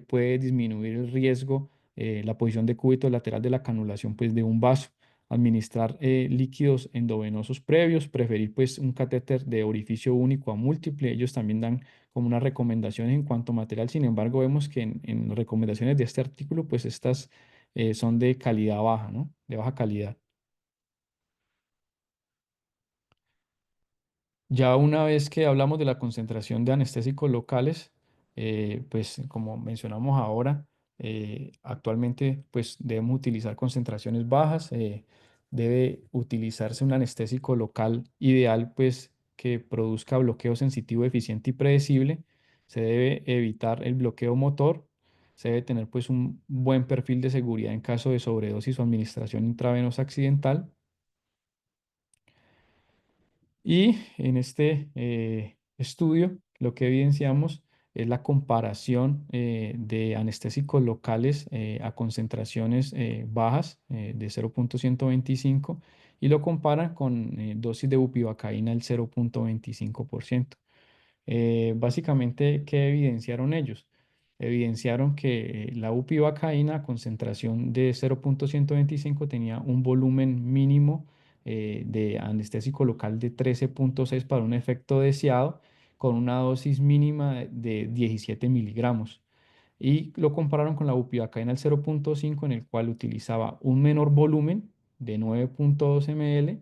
puede disminuir el riesgo, la posición de cúbito lateral de la canulación pues de un vaso. Administrar líquidos endovenosos previos, preferir pues un catéter de orificio único a múltiple. Ellos también dan como unas recomendaciones en cuanto a material. Sin embargo, vemos que en recomendaciones de este artículo pues estas son de calidad baja, ¿no? De baja calidad. Ya una vez que hablamos de la concentración de anestésicos locales, pues como mencionamos ahora, actualmente pues debemos utilizar concentraciones bajas, debe utilizarse un anestésico local ideal pues que produzca bloqueo sensitivo, eficiente y predecible, se debe evitar el bloqueo motor, se debe tener pues un buen perfil de seguridad en caso de sobredosis o administración intravenosa accidental Y en este estudio lo que evidenciamos es la comparación de anestésicos locales a concentraciones bajas de 0,125 y lo comparan con dosis de bupivacaína al 0,25%. Básicamente, ¿qué evidenciaron ellos? Evidenciaron que la bupivacaína a concentración de 0,125 tenía un volumen mínimo de anestésico local de 13,6 para un efecto deseado, con una dosis mínima de 17 miligramos. Y lo compararon con la bupivacaína al 0,5, en el cual utilizaba un menor volumen de 9,2 ml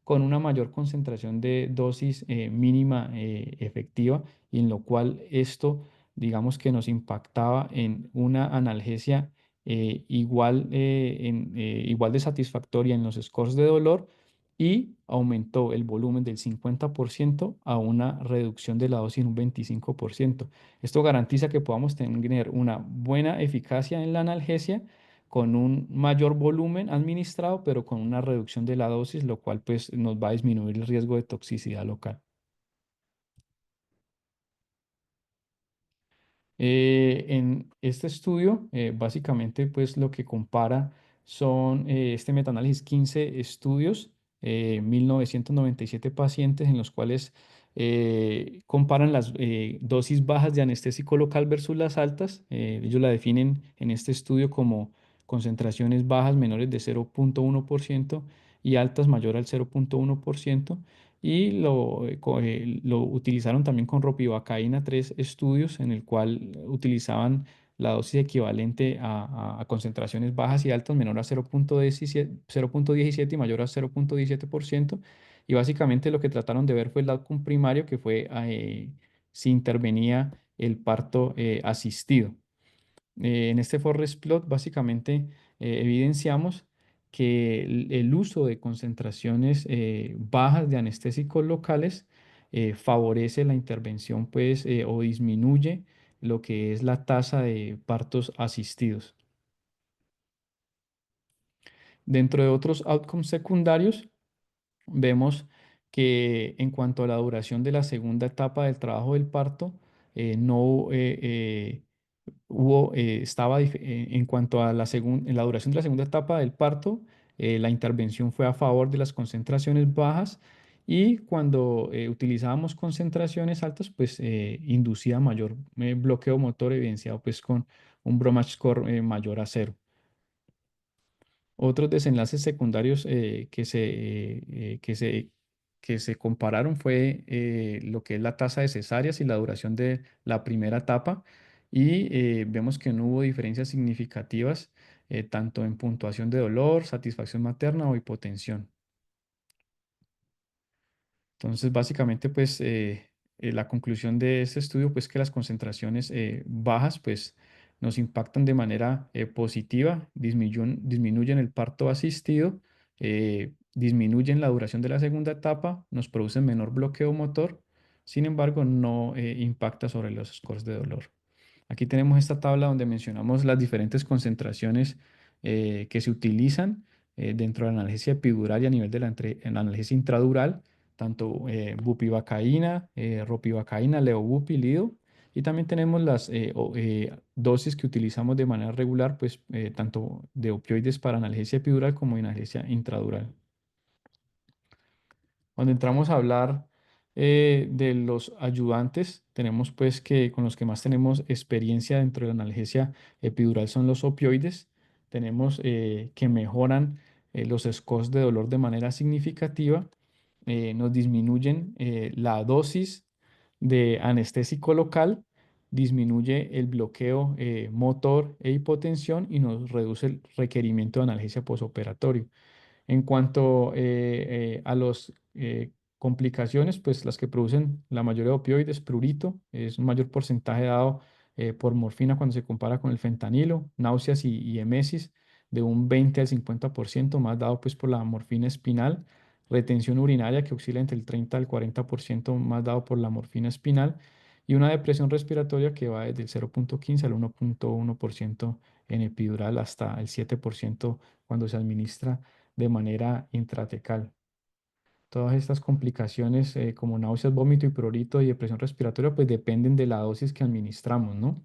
con una mayor concentración de dosis mínima efectiva, y en lo cual esto, digamos que nos impactaba en una analgesia igual de satisfactoria en los scores de dolor, y aumentó el volumen del 50% a una reducción de la dosis en un 25%. Esto garantiza que podamos tener una buena eficacia en la analgesia con un mayor volumen administrado, pero con una reducción de la dosis, lo cual pues nos va a disminuir el riesgo de toxicidad local. En este estudio, básicamente, pues lo que compara son este metaanálisis, 15 estudios, 1997 pacientes en los cuales comparan las dosis bajas de anestésico local versus las altas. Ellos la definen en este estudio como concentraciones bajas menores de 0,1% y altas mayor al 0,1%, y lo utilizaron también con ropivacaína, tres estudios en el cual utilizaban la dosis equivalente a concentraciones bajas y altas menor a 0,17 y mayor a 0,17%. Y básicamente lo que trataron de ver fue el outcome primario, que fue si intervenía el parto asistido. En este forest plot básicamente evidenciamos que el uso de concentraciones bajas de anestésicos locales favorece la intervención, pues, o disminuye lo que es la tasa de partos asistidos. Dentro de otros outcomes secundarios, vemos que en cuanto a la duración de la segunda etapa del trabajo del parto, no en cuanto a en la duración de la segunda etapa del parto, la intervención fue a favor de las concentraciones bajas, y cuando utilizábamos concentraciones altas, pues inducía mayor bloqueo motor, evidenciado pues con un Bromage score mayor a cero. Otros desenlaces secundarios que se compararon fue lo que es la tasa de cesáreas y la duración de la primera etapa, y vemos que no hubo diferencias significativas tanto en puntuación de dolor, satisfacción materna o hipotensión. Entonces, básicamente, pues la conclusión de este estudio, pues que las concentraciones bajas, pues nos impactan de manera positiva, disminuyen el parto asistido, disminuyen la duración de la segunda etapa, nos producen menor bloqueo motor. Sin embargo, no impacta sobre los scores de dolor. Aquí tenemos esta tabla donde mencionamos las diferentes concentraciones que se utilizan dentro de la analgesia epidural y a nivel de en la analgesia intradural, tanto bupivacaína, ropivacaína, levobupi, lido. Y también tenemos las dosis que utilizamos de manera regular, pues tanto de opioides para analgesia epidural como de analgesia intradural. Cuando entramos a hablar de los ayudantes, tenemos pues que con los que más tenemos experiencia dentro de la analgesia epidural son los opioides. Tenemos que mejoran los scores de dolor de manera significativa, nos disminuyen la dosis de anestésico local, disminuye el bloqueo motor e hipotensión, y nos reduce el requerimiento de analgesia posoperatorio. En cuanto a las complicaciones, pues las que producen la mayoría de opioides, prurito, es un mayor porcentaje dado por morfina cuando se compara con el fentanilo, náuseas y emesis de un 20 al 50%, más dado pues por la morfina espinal, retención urinaria que oscila entre el 30 al 40%, más dado por la morfina espinal, y una depresión respiratoria que va desde el 0,15 al 1,1% en epidural hasta el 7% cuando se administra de manera intratecal. Todas estas complicaciones como náuseas, vómito y prurito y depresión respiratoria pues dependen de la dosis que administramos, ¿no?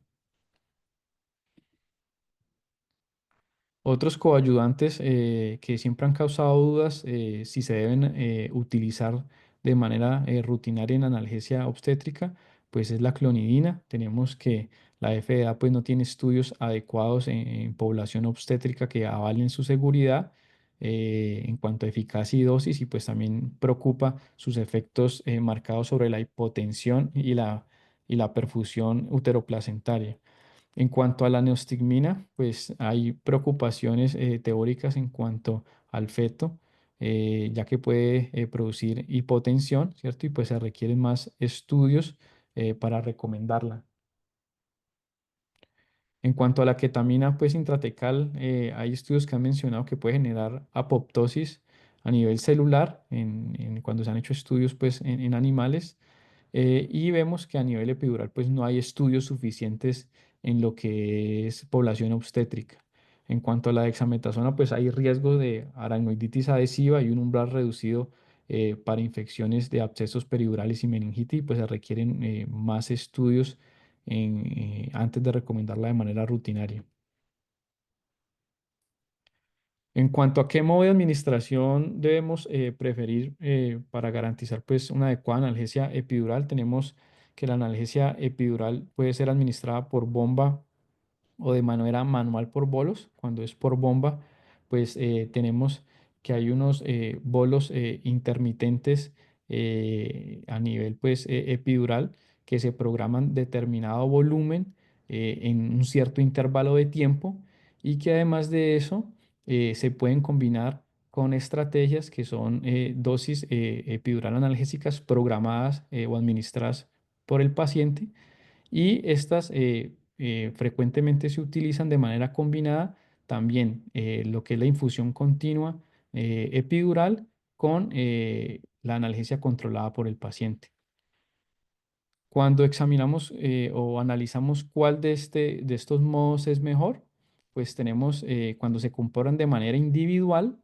Otros coayudantes que siempre han causado dudas si se deben utilizar de manera rutinaria en analgesia obstétrica, pues es la clonidina. Tenemos que la FDA pues no tiene estudios adecuados en población obstétrica que avalen su seguridad en cuanto a eficacia y dosis y pues también preocupa sus efectos marcados sobre la hipotensión y la perfusión uteroplacentaria. En cuanto a la neostigmina, pues hay preocupaciones teóricas en cuanto al feto, ya que puede producir hipotensión, ¿cierto? Y pues se requieren más estudios para recomendarla. En cuanto a la ketamina, pues intratecal, hay estudios que han mencionado que puede generar apoptosis a nivel celular cuando se han hecho estudios pues, en animales. Y vemos que a nivel epidural pues no hay estudios suficientes en lo que es población obstétrica. En cuanto a la dexametasona, pues hay riesgo de aracnoiditis adhesiva y un umbral reducido para infecciones de abscesos peridurales y meningitis, pues se requieren más estudios antes de recomendarla de manera rutinaria. En cuanto a qué modo de administración debemos preferir para garantizar pues, una adecuada analgesia epidural, tenemos que la analgesia epidural puede ser administrada por bomba o de manera manual por bolos. Cuando es por bomba, pues tenemos que hay unos bolos intermitentes a nivel pues, epidural que se programan determinado volumen en un cierto intervalo de tiempo y que además de eso se pueden combinar con estrategias que son dosis epidural analgésicas programadas o administradas por el paciente y estas frecuentemente se utilizan de manera combinada también lo que es la infusión continua epidural con la analgesia controlada por el paciente. Cuando examinamos o analizamos cuál de estos modos es mejor, pues tenemos cuando se comparan de manera individual,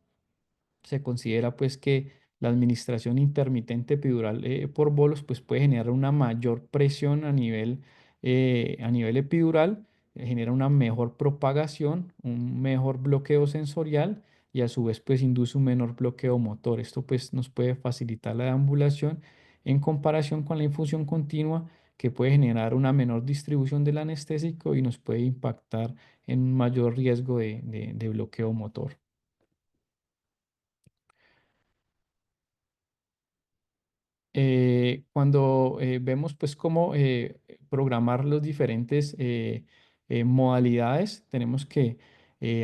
se considera pues que la administración intermitente epidural por bolos pues puede generar una mayor presión a nivel epidural, genera una mejor propagación, un mejor bloqueo sensorial y a su vez pues induce un menor bloqueo motor. Esto pues nos puede facilitar la deambulación en comparación con la infusión continua que puede generar una menor distribución del anestésico y nos puede impactar en un mayor riesgo de bloqueo motor. Cuando vemos pues cómo programar los diferentes modalidades, tenemos que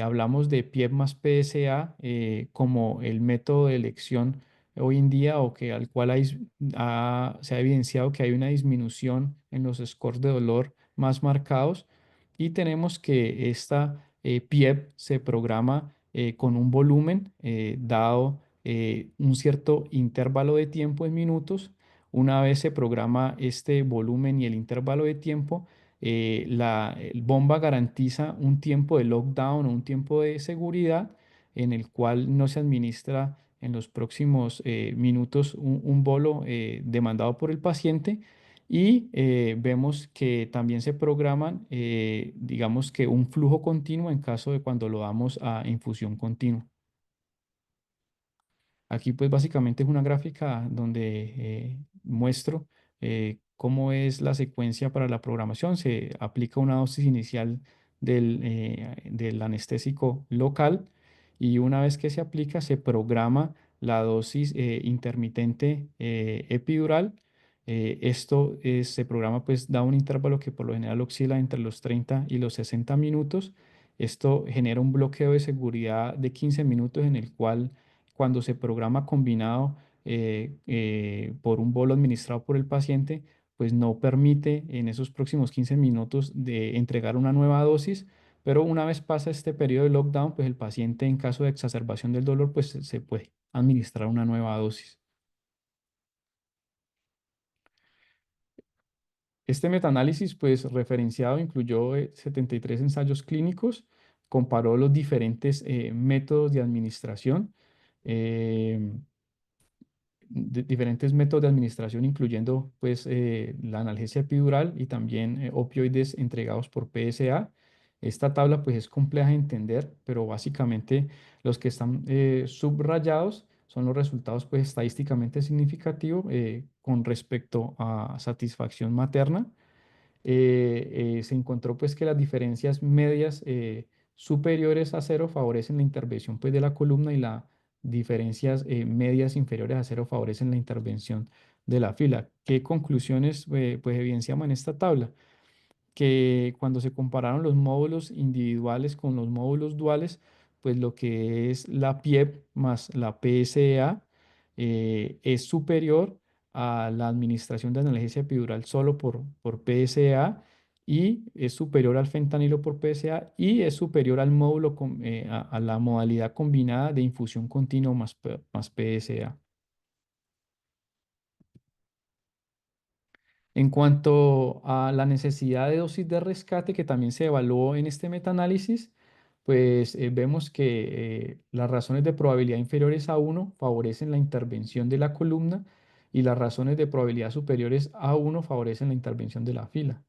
hablamos de PIEP más PSA como el método de elección hoy en día o que al cual se ha evidenciado que hay una disminución en los scores de dolor más marcados y tenemos que esta PIEP se programa con un volumen dado un cierto intervalo de tiempo en minutos. Una vez se programa este volumen y el intervalo de tiempo, el bomba garantiza un tiempo de lockdown o un tiempo de seguridad en el cual no se administra en los próximos minutos un bolo demandado por el paciente. Y vemos que también se programan, digamos que un flujo continuo en caso de cuando lo damos a infusión continua. Aquí pues básicamente es una gráfica donde muestro cómo es la secuencia para la programación. Se aplica una dosis inicial del anestésico local y una vez que se aplica se programa la dosis intermitente epidural. Se programa pues da un intervalo que por lo general oscila entre los 30 y los 60 minutos. Esto genera un bloqueo de seguridad de 15 minutos en el cual cuando se programa combinado por un bolo administrado por el paciente, pues no permite en esos próximos 15 minutos de entregar una nueva dosis, pero una vez pasa este periodo de lockdown, pues el paciente en caso de exacerbación del dolor, pues se puede administrar una nueva dosis. Este metaanálisis, pues referenciado, incluyó 73 ensayos clínicos, comparó los diferentes métodos de administración. diferentes métodos de administración, incluyendo pues la analgesia epidural y también opioides entregados por PSA. Esta tabla pues es compleja de entender, pero básicamente los que están subrayados son los resultados pues estadísticamente significativos con respecto a satisfacción materna. Se encontró pues que las diferencias medias superiores a cero favorecen la intervención pues de la columna y las diferencias medias inferiores a cero favorecen la intervención de la fila. ¿Qué conclusiones pues evidenciamos en esta tabla? Que cuando se compararon los módulos individuales con los módulos duales, pues lo que es la PIEP más la PSA es superior a la administración de analgesia epidural solo por PSA y es superior al fentanilo por PSA y es superior al módulo a la modalidad combinada de infusión continua más PSA. En cuanto a la necesidad de dosis de rescate, que también se evaluó en este metaanálisis, pues vemos que las razones de probabilidad inferiores a uno favorecen la intervención de la columna y las razones de probabilidad superiores a uno favorecen la intervención de la fila.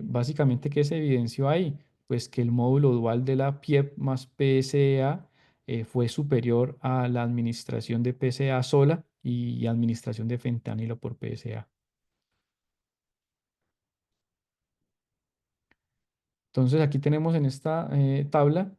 Básicamente, ¿qué se evidenció ahí? Pues que el módulo dual de la PIEP más PSA fue superior a la administración de PSA sola y administración de fentanilo por PSA. Entonces aquí tenemos en esta tabla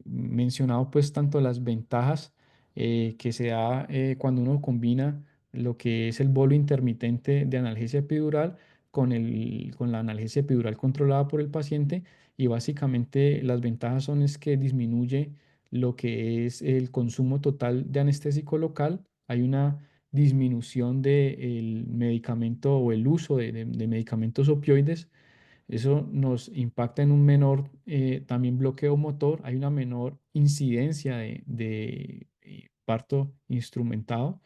mencionado pues tanto las ventajas que se da cuando uno combina lo que es el bolo intermitente de analgesia epidural con la analgesia epidural controlada por el paciente y básicamente las ventajas son es que disminuye lo que es el consumo total de anestésico local, hay una disminución del medicamento o el uso de medicamentos opioides, eso nos impacta en un menor también bloqueo motor, hay una menor incidencia de parto instrumentado,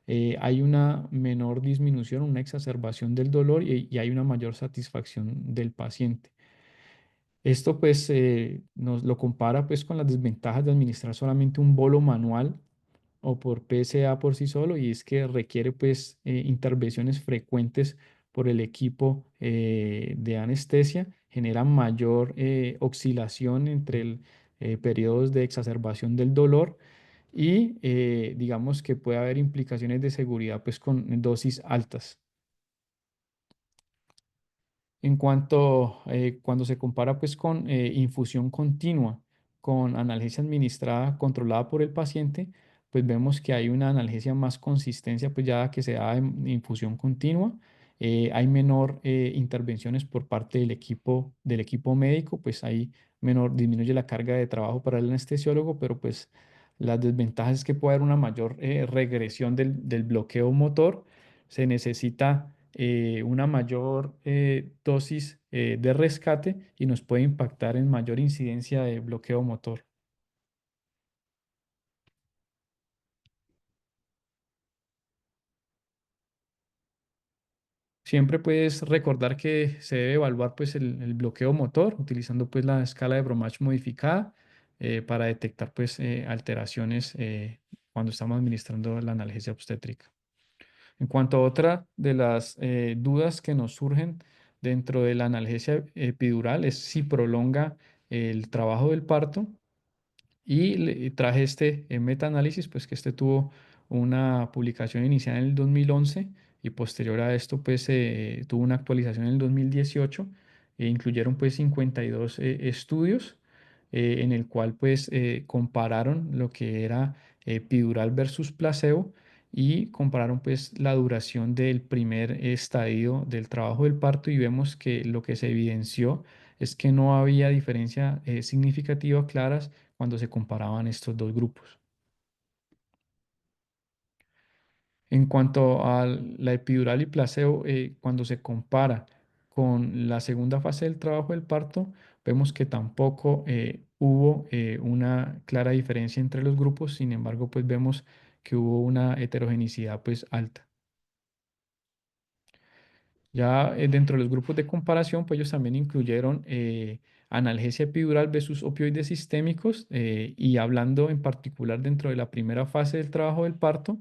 hay una menor disminución, una exacerbación del dolor y hay una mayor satisfacción del paciente. Esto pues nos lo compara pues con las desventajas de administrar solamente un bolo manual o por PSA por sí solo y es que requiere pues intervenciones frecuentes por el equipo de anestesia, genera mayor oscilación entre el periodos de exacerbación del dolor y digamos que puede haber implicaciones de seguridad pues con dosis altas. En cuanto cuando se compara pues con infusión continua con analgesia administrada controlada por el paciente, pues vemos que hay una analgesia más consistencia pues ya que se da en infusión continua, hay menor intervenciones por parte del equipo médico, pues ahí menor disminuye la carga de trabajo para el anestesiólogo, pero pues las desventajas es que puede haber una mayor regresión del bloqueo motor, se necesita una mayor dosis de rescate y nos puede impactar en mayor incidencia de bloqueo motor. Siempre puedes recordar que se debe evaluar pues el bloqueo motor utilizando pues la escala de Bromach modificada para detectar pues alteraciones cuando estamos administrando la analgesia obstétrica. En cuanto a otra de las dudas que nos surgen dentro de la analgesia epidural es si prolonga el trabajo del parto y traje este metaanálisis, pues que este tuvo una publicación inicial en el 2011 y posterior a esto pues tuvo una actualización en el 2018 e incluyeron pues 52 estudios en el cual pues compararon lo que era epidural versus placebo y compararon pues la duración del primer estadio del trabajo del parto y vemos que lo que se evidenció es que no había diferencia significativa claras cuando se comparaban estos dos grupos. En cuanto a la epidural y placebo, cuando se compara con la segunda fase del trabajo del parto, vemos que tampoco hubo una clara diferencia entre los grupos, sin embargo, pues vemos que hubo una heterogeneidad pues alta. Ya dentro de los grupos de comparación, pues ellos también incluyeron analgesia epidural versus opioides sistémicos y hablando en particular dentro de la primera fase del trabajo del parto,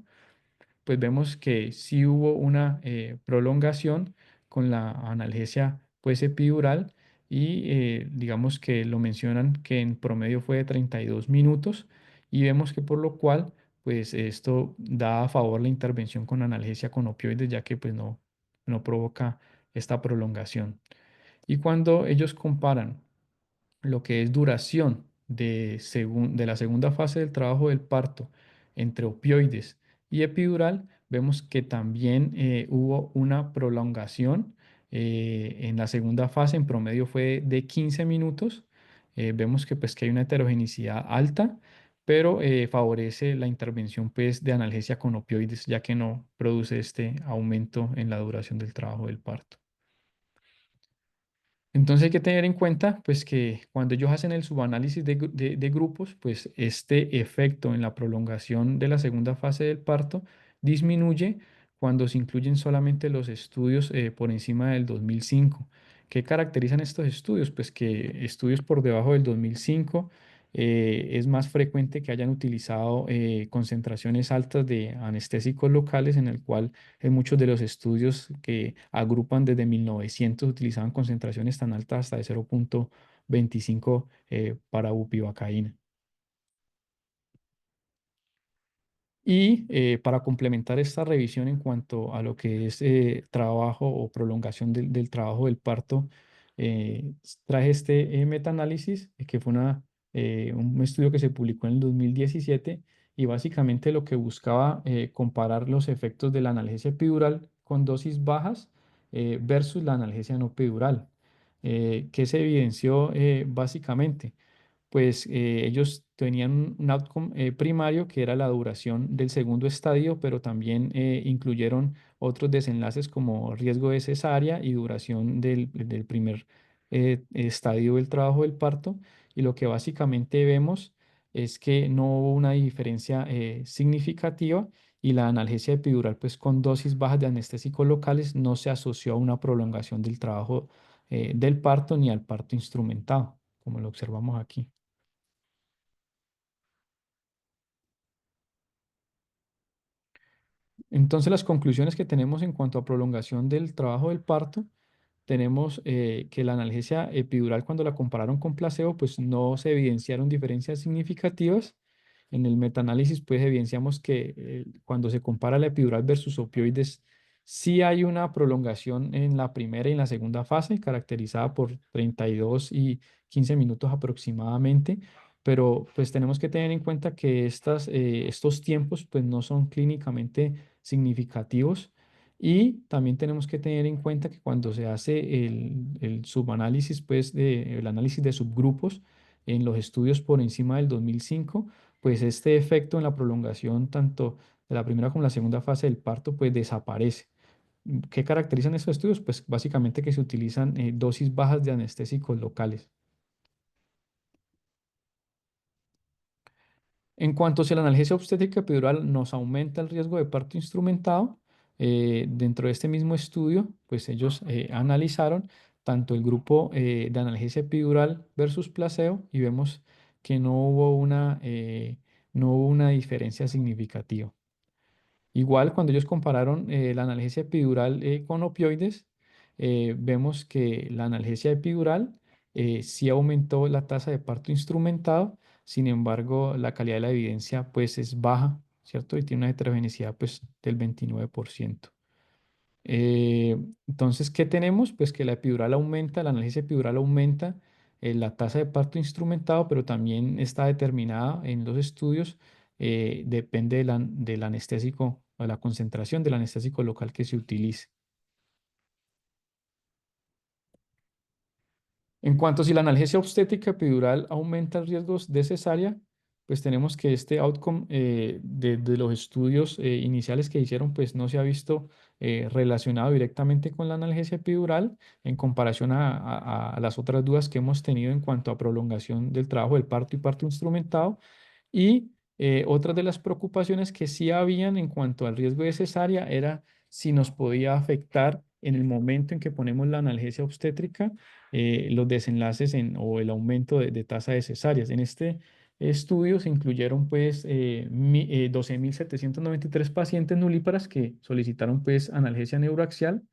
pues vemos que sí hubo una prolongación con la analgesia pues epidural y digamos que lo mencionan que en promedio fue de 32 minutos y vemos que por lo cual pues esto da a favor la intervención con analgesia con opioides ya que pues no provoca esta prolongación. Y cuando ellos comparan lo que es duración de la segunda fase del trabajo del parto entre opioides y epidural, vemos que también hubo una prolongación en la segunda fase, en promedio fue de 15 minutos. Vemos que, pues, que hay una heterogeneidad alta, pero favorece la intervención pues, de analgesia con opioides, ya que no produce este aumento en la duración del trabajo del parto. Entonces hay que tener en cuenta pues que cuando ellos hacen el subanálisis de grupos, pues este efecto en la prolongación de la segunda fase del parto disminuye cuando se incluyen solamente los estudios por encima del 2005. ¿Qué caracterizan estos estudios? Pues que estudios por debajo del 2005 es más frecuente que hayan utilizado concentraciones altas de anestésicos locales en el cual en muchos de los estudios que agrupan desde 1900 utilizaban concentraciones tan altas hasta de 0,25 para bupivacaína. Y para complementar esta revisión en cuanto a lo que es trabajo o prolongación del trabajo del parto, traje este metaanálisis, que fue un estudio que se publicó en el 2017 y básicamente lo que buscaba comparar los efectos de la analgesia epidural con dosis bajas versus la analgesia no epidural. ¿Qué se evidenció básicamente? Pues ellos tenían un outcome primario que era la duración del segundo estadio, pero también incluyeron otros desenlaces como riesgo de cesárea y duración del primer estadio del trabajo del parto. Y lo que básicamente vemos es que no hubo una diferencia significativa y la analgesia epidural, pues con dosis bajas de anestésicos locales, no se asoció a una prolongación del trabajo del parto ni al parto instrumentado, como lo observamos aquí. Entonces, las conclusiones que tenemos en cuanto a prolongación del trabajo del parto, tenemos que la analgesia epidural, cuando la compararon con placebo, pues no se evidenciaron diferencias significativas. En el metaanálisis, pues evidenciamos que cuando se compara la epidural versus opioides, sí hay una prolongación en la primera y en la segunda fase, caracterizada por 32 y 15 minutos aproximadamente. Pero pues tenemos que tener en cuenta que estos tiempos pues no son clínicamente significativos y también tenemos que tener en cuenta que cuando se hace el subanálisis, pues el análisis de subgrupos en los estudios por encima del 2005, pues este efecto en la prolongación tanto de la primera como la segunda fase del parto, pues desaparece. ¿Qué caracterizan estos estudios? Pues básicamente que se utilizan dosis bajas de anestésicos locales. En cuanto a si la analgesia obstétrica epidural nos aumenta el riesgo de parto instrumentado, dentro de este mismo estudio, pues ellos analizaron tanto el grupo de analgesia epidural versus placebo y vemos que no hubo una diferencia significativa. Igual, cuando ellos compararon la analgesia epidural con opioides, vemos que la analgesia epidural sí aumentó la tasa de parto instrumentado, sin embargo, la calidad de la evidencia pues es baja, ¿cierto? Y tiene una heterogeneidad pues del 29%. Eh, entonces, ¿qué tenemos? Pues que la epidural aumenta, la analgesia epidural aumenta la tasa de parto instrumentado, pero también está determinada en los estudios, depende del anestésico o la concentración del anestésico local que se utilice. En cuanto a si la analgesia obstétrica epidural aumenta el riesgo de cesárea, pues tenemos que este outcome de los estudios iniciales que hicieron, pues no se ha visto relacionado directamente con la analgesia epidural en comparación a las otras dudas que hemos tenido en cuanto a prolongación del trabajo del parto y parto instrumentado. Y otra de las preocupaciones que sí habían en cuanto al riesgo de cesárea era si nos podía afectar en el momento en que ponemos la analgesia obstétrica, los desenlaces o el aumento de tasa de cesáreas. En este estudio se incluyeron pues 12.793 pacientes nulíparas que solicitaron pues analgesia neuraxial.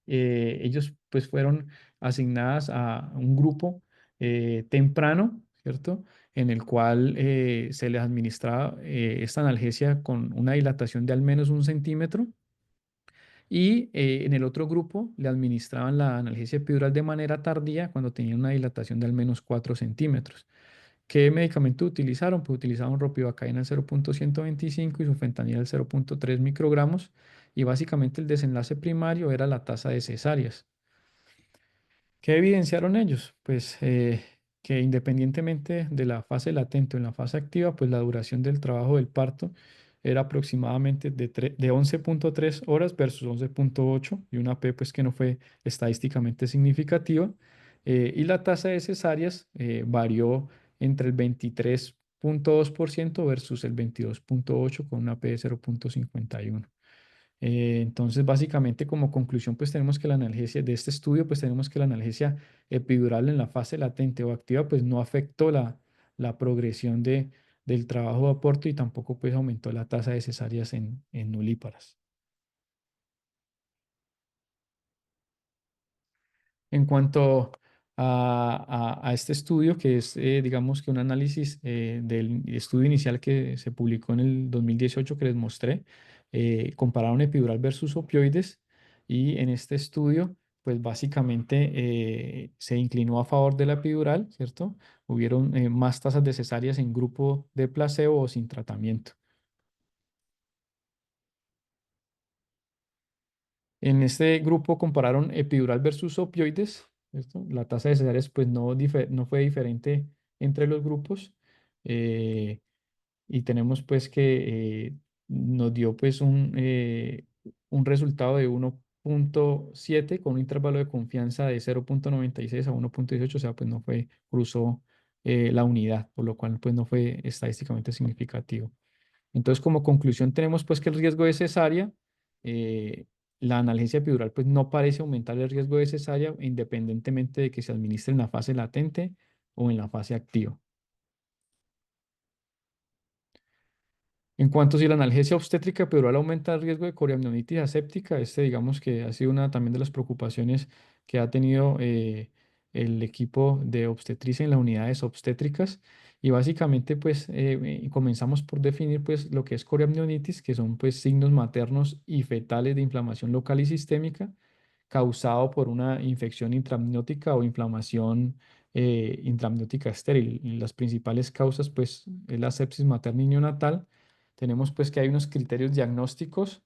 Ellos pues fueron asignadas a un grupo temprano, ¿cierto? En el cual se les administraba esta analgesia con una dilatación de al menos 1 centímetro, y en el otro grupo le administraban la analgesia epidural de manera tardía cuando tenían una dilatación de al menos 4 centímetros. ¿Qué medicamento utilizaron? Pues utilizaron ropivacaína al 0,125 y sufentanil al 0,3 microgramos, y básicamente el desenlace primario era la tasa de cesáreas. ¿Qué evidenciaron ellos? Pues que independientemente de la fase latente o en la fase activa, pues la duración del trabajo del parto era aproximadamente de 11,3 horas versus 11,8, y una P pues que no fue estadísticamente significativa. Y la tasa de cesáreas varió entre el 23,2% versus el 22,8, con una P de 0,51. Entonces, básicamente, como conclusión, pues tenemos que la analgesia de este estudio, pues tenemos que la analgesia epidural en la fase latente o activa, pues no afectó la progresión del trabajo de aporte, y tampoco pues aumentó la tasa de cesáreas en nulíparas. En cuanto a este estudio, que es, digamos que un análisis del estudio inicial que se publicó en el 2018 que les mostré, compararon epidural versus opioides, y en este estudio, pues básicamente se inclinó a favor de la epidural, ¿cierto? Hubieron más tasas de cesáreas en grupo de placebo o sin tratamiento. En este grupo compararon epidural versus opioides, ¿cierto? La tasa de cesáreas pues no fue diferente entre los grupos, eh, y tenemos pues que nos dio pues un resultado de 1,7 con un intervalo de confianza de 0,96 a 1,18, o sea, pues cruzó la unidad, por lo cual pues no fue estadísticamente significativo. Entonces, como conclusión, tenemos pues que el riesgo de cesárea, eh, la analgesia epidural pues no parece aumentar el riesgo de cesárea independientemente de que se administre en la fase latente o en la fase activa. En cuanto a si la analgesia obstétrica epidural aumenta el riesgo de coriamnionitis aséptica, este digamos que ha sido una también de las preocupaciones que ha tenido el equipo de obstetricia en las unidades obstétricas. Y básicamente pues comenzamos por definir pues lo que es coriamnionitis, que son pues signos maternos y fetales de inflamación local y sistémica causado por una infección intramniótica o inflamación intramniótica estéril. Y las principales causas pues es la sepsis materna y neonatal. Tenemos pues que hay unos criterios diagnósticos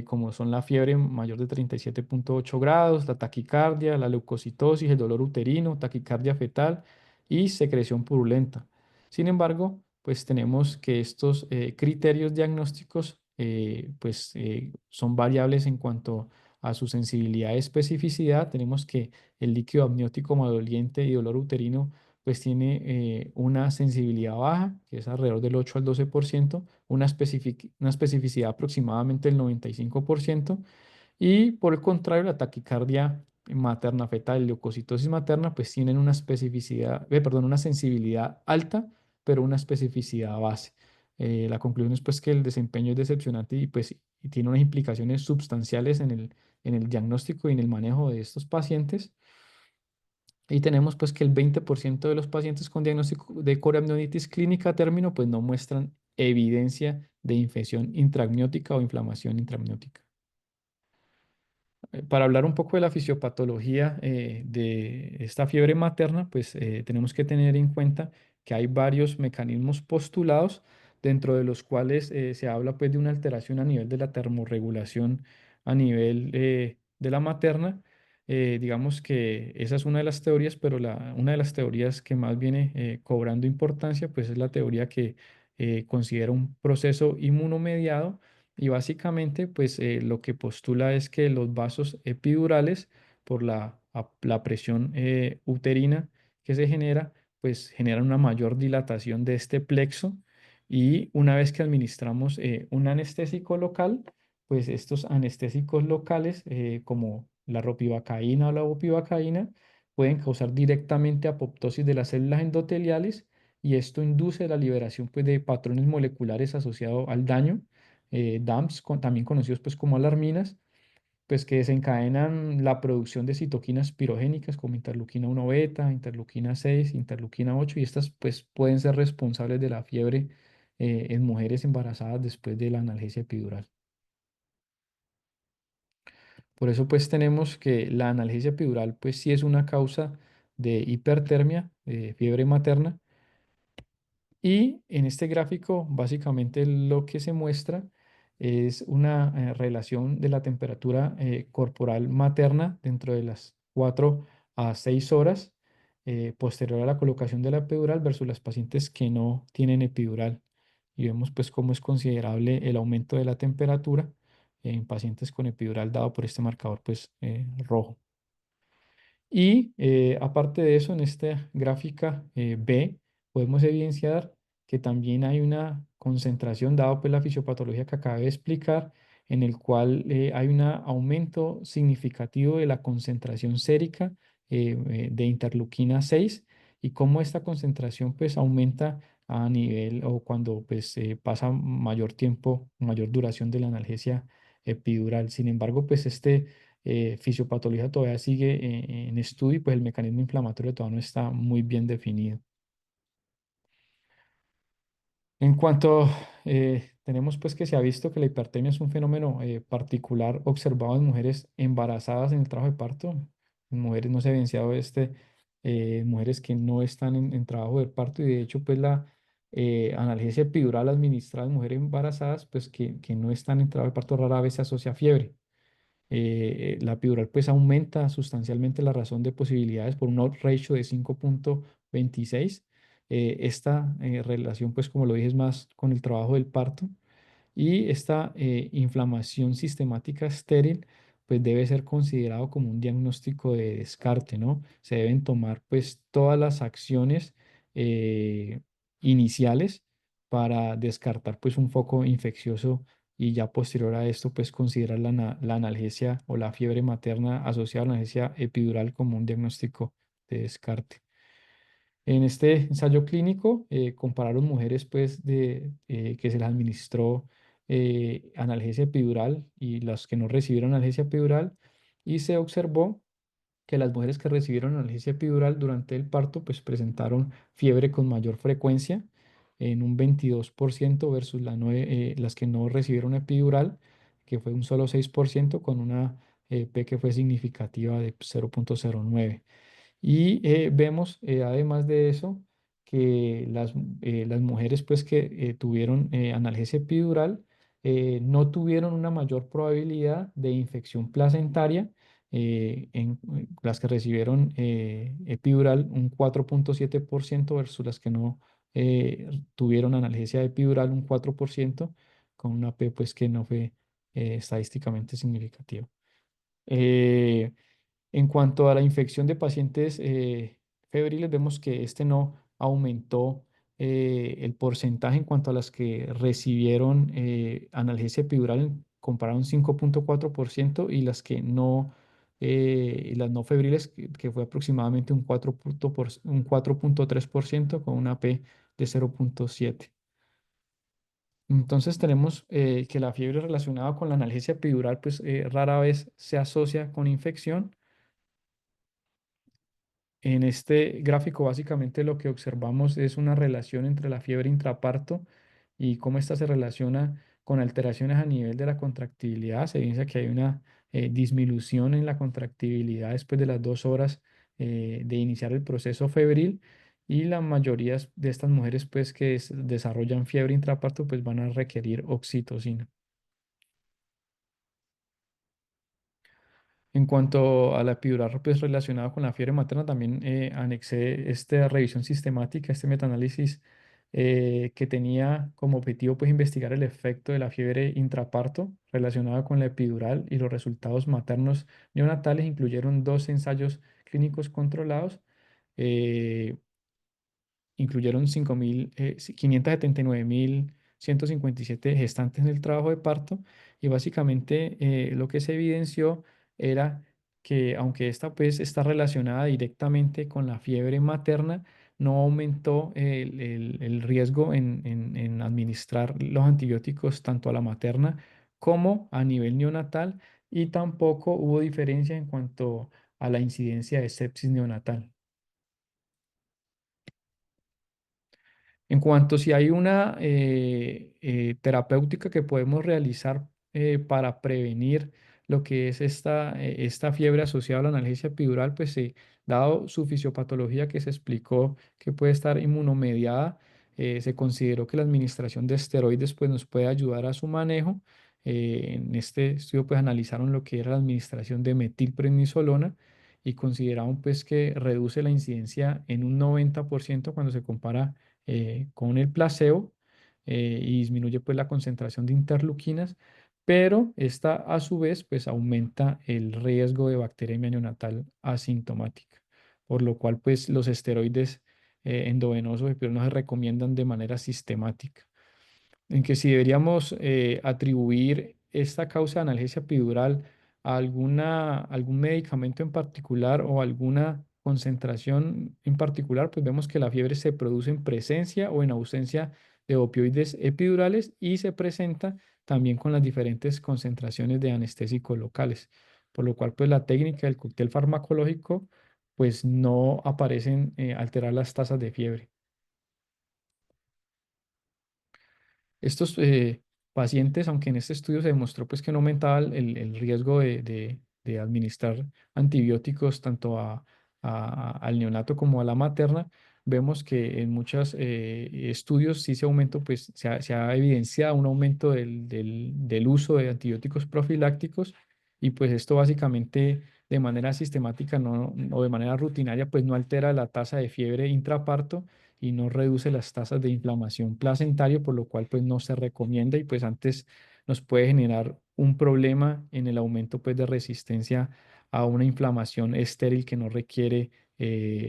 como son la fiebre mayor de 37,8 grados, la taquicardia, la leucocitosis, el dolor uterino, taquicardia fetal y secreción purulenta. Sin embargo, pues tenemos que estos criterios diagnósticos pues son variables en cuanto a su sensibilidad y especificidad. Tenemos que el líquido amniótico maloliente y dolor uterino pues tiene una sensibilidad baja, que es alrededor del 8 al 12%, una especificidad aproximadamente del 95%, y por el contrario, la taquicardia materna fetal y leucocitosis materna pues tienen una especificidad, perdón, una sensibilidad alta, pero una especificidad base. La conclusión es pues que el desempeño es decepcionante y tiene unas implicaciones sustanciales en el diagnóstico y en el manejo de estos pacientes. Y tenemos pues que el 20% de los pacientes con diagnóstico de coreamnionitis clínica a término pues no muestran evidencia de infección intramniótica o inflamación intramniótica. Para hablar un poco de la fisiopatología de esta fiebre materna, pues tenemos que tener en cuenta que hay varios mecanismos postulados, dentro de los cuales se habla pues de una alteración a nivel de la termorregulación a nivel de la materna. Digamos que esa es una de las teorías, pero una de las teorías que más viene cobrando importancia pues es la teoría que considera un proceso inmunomediado, y básicamente, pues lo que postula es que los vasos epidurales, por la presión uterina que se genera, pues generan una mayor dilatación de este plexo. Y una vez que administramos un anestésico local, pues estos anestésicos locales, como la ropivacaína o la bupivacaína, pueden causar directamente apoptosis de las células endoteliales y esto induce la liberación pues, de patrones moleculares asociados al daño, DAMPs, también conocidos pues, como alarminas, pues que desencadenan la producción de citoquinas pirogénicas como interleuquina 1 beta, interleuquina 6, interleuquina 8 y estas pues pueden ser responsables de la fiebre en mujeres embarazadas después de la analgesia epidural. Por eso pues tenemos que la analgesia epidural pues sí es una causa de hipertermia, de fiebre materna, y en este gráfico, básicamente lo que se muestra es una relación de la temperatura corporal materna dentro de las 4 a 6 horas posterior a la colocación de la epidural versus las pacientes que no tienen epidural. Y vemos pues cómo es considerable el aumento de la temperatura en pacientes con epidural dado por este marcador pues rojo. Y aparte de eso, en esta gráfica B podemos evidenciar que también hay una concentración, dado pues la fisiopatología que acabé de explicar, en el cual hay un aumento significativo de la concentración sérica de interleuquina 6 y cómo esta concentración pues aumenta a nivel o cuando pues pasa mayor tiempo, mayor duración de la analgesia epidural. Sin embargo, pues fisiopatología todavía sigue en estudio y pues el mecanismo inflamatorio todavía no está muy bien definido. En cuanto tenemos pues que se ha visto que la hipertermia es un fenómeno particular observado en mujeres embarazadas en el trabajo de parto, en mujeres no se ha evidenciado mujeres que no están en trabajo de parto y de hecho pues la analgesia epidural administrada en mujeres embarazadas pues que no están en trabajo de parto rara vez se asocia a fiebre. La epidural pues aumenta sustancialmente la razón de posibilidades por un odds ratio de 5.26. Esta relación pues como lo dije es más con el trabajo del parto y esta inflamación sistemática estéril pues debe ser considerado como un diagnóstico de descarte, ¿no? Se deben tomar pues todas las acciones eh, iniciales para descartar pues un foco infeccioso y ya posterior a esto pues considerar la analgesia o la fiebre materna asociada a la analgesia epidural como un diagnóstico de descarte. En este ensayo clínico compararon mujeres pues, que se les administró analgesia epidural y las que no recibieron analgesia epidural y se observó que las mujeres que recibieron analgesia epidural durante el parto pues, presentaron fiebre con mayor frecuencia en un 22% versus las que no recibieron epidural, que fue un solo 6% con una P que fue significativa de 0.09. Y vemos, además de eso, que las mujeres pues, que tuvieron analgesia epidural no tuvieron una mayor probabilidad de infección placentaria. Las que recibieron epidural, un 4.7% versus las que no tuvieron analgesia epidural, un 4%, con una P pues, que no fue estadísticamente significativa. Eh, en cuanto a la infección de pacientes febriles, vemos que este no aumentó el porcentaje en cuanto a las que recibieron analgesia epidural, compararon 5.4% y las no febriles, que fue aproximadamente un 4.3% con una P de 0.7. Entonces tenemos que la fiebre relacionada con la analgesia epidural pues rara vez se asocia con infección. En este gráfico básicamente lo que observamos es una relación entre la fiebre intraparto y cómo ésta se relaciona con alteraciones a nivel de la contractibilidad. Se evidencia que hay una disminución en la contractibilidad después de las 2 horas de iniciar el proceso febril y la mayoría de estas mujeres pues que desarrollan fiebre intraparto pues van a requerir oxitocina. En cuanto a la epidural pues, relacionada con la fiebre materna, también anexé esta revisión sistemática, este metaanálisis que tenía como objetivo pues, investigar el efecto de la fiebre intraparto relacionada con la epidural y los resultados maternos neonatales. Incluyeron 2 ensayos clínicos controlados. eh, Incluyeron 5.000, 579.157 gestantes en el trabajo de parto y básicamente lo que se evidenció era que aunque esta pues está relacionada directamente con la fiebre materna, no aumentó el riesgo en administrar los antibióticos tanto a la materna como a nivel neonatal y tampoco hubo diferencia en cuanto a la incidencia de sepsis neonatal. En cuanto si hay una terapéutica que podemos realizar para prevenir lo que es esta fiebre asociada a la analgesia epidural, pues dado su fisiopatología que se explicó que puede estar inmunomediada, se consideró que la administración de esteroides pues, nos puede ayudar a su manejo. En este estudio pues analizaron lo que era la administración de metilprednisolona y consideraron pues que reduce la incidencia en un 90% cuando se compara con el placebo y disminuye pues la concentración de interleuquinas, pero esta a su vez pues aumenta el riesgo de bacteriemia neonatal asintomática, por lo cual pues los esteroides endovenosos pero no se recomiendan de manera sistemática en que si deberíamos atribuir esta causa de analgesia epidural a algún medicamento en particular o alguna concentración en particular, pues vemos que la fiebre se produce en presencia o en ausencia de opioides epidurales y se presenta también con las diferentes concentraciones de anestésicos locales, por lo cual pues la técnica del cóctel farmacológico pues no aparecen alterar las tasas de fiebre. Estos pacientes, aunque en este estudio se demostró pues, que no aumentaba el riesgo de administrar antibióticos tanto al neonato como a la materna, vemos que en muchos estudios sí se aumentó, pues se ha evidenciado un aumento del uso de antibióticos profilácticos y pues esto básicamente de manera sistemática o de manera rutinaria pues no altera la tasa de fiebre intraparto y no reduce las tasas de inflamación placentaria, por lo cual pues no se recomienda y pues antes nos puede generar un problema en el aumento pues de resistencia a una inflamación estéril que no requiere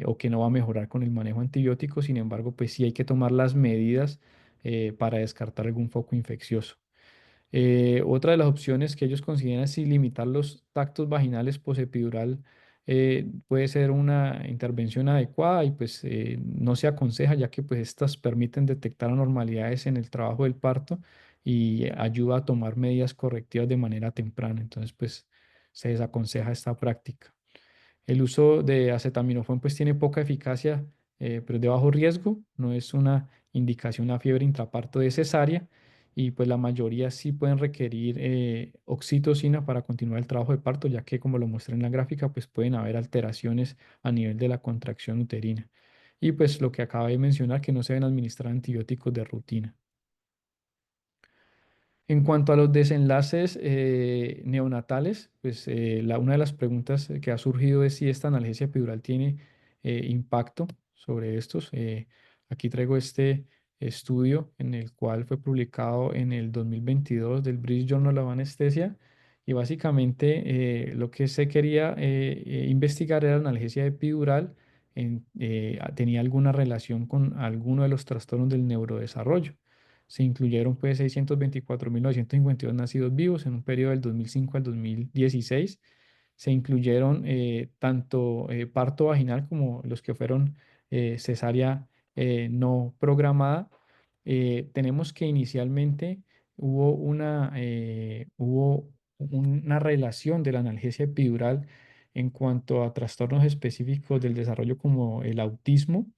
o que no va a mejorar con el manejo antibiótico. Sin embargo, pues sí hay que tomar las medidas para descartar algún foco infeccioso. Otra de las opciones que ellos consideran es si limitar los tactos vaginales posepidural puede ser una intervención adecuada y pues no se aconseja ya que pues estas permiten detectar anormalidades en el trabajo del parto y ayuda a tomar medidas correctivas de manera temprana. Entonces pues se desaconseja esta práctica. El uso de acetaminofén pues tiene poca eficacia, pero es de bajo riesgo, no es una indicación a fiebre intraparto de cesárea y pues la mayoría sí pueden requerir oxitocina para continuar el trabajo de parto, ya que como lo mostré en la gráfica pues pueden haber alteraciones a nivel de la contracción uterina. Y pues lo que acaba de mencionar, que no se deben administrar antibióticos de rutina. En cuanto a los desenlaces neonatales, pues una de las preguntas que ha surgido es si esta analgesia epidural tiene impacto sobre estos. Aquí traigo este estudio en el cual fue publicado en el 2022 del British Journal of Anesthesia y básicamente lo que se quería investigar era la analgesia epidural, tenía alguna relación con alguno de los trastornos del neurodesarrollo. Se incluyeron pues 624.952 nacidos vivos en un periodo del 2005 al 2016. Se incluyeron tanto parto vaginal como los que fueron cesárea no programada. Tenemos que inicialmente hubo una relación de la analgesia epidural en cuanto a trastornos específicos del desarrollo como el autismo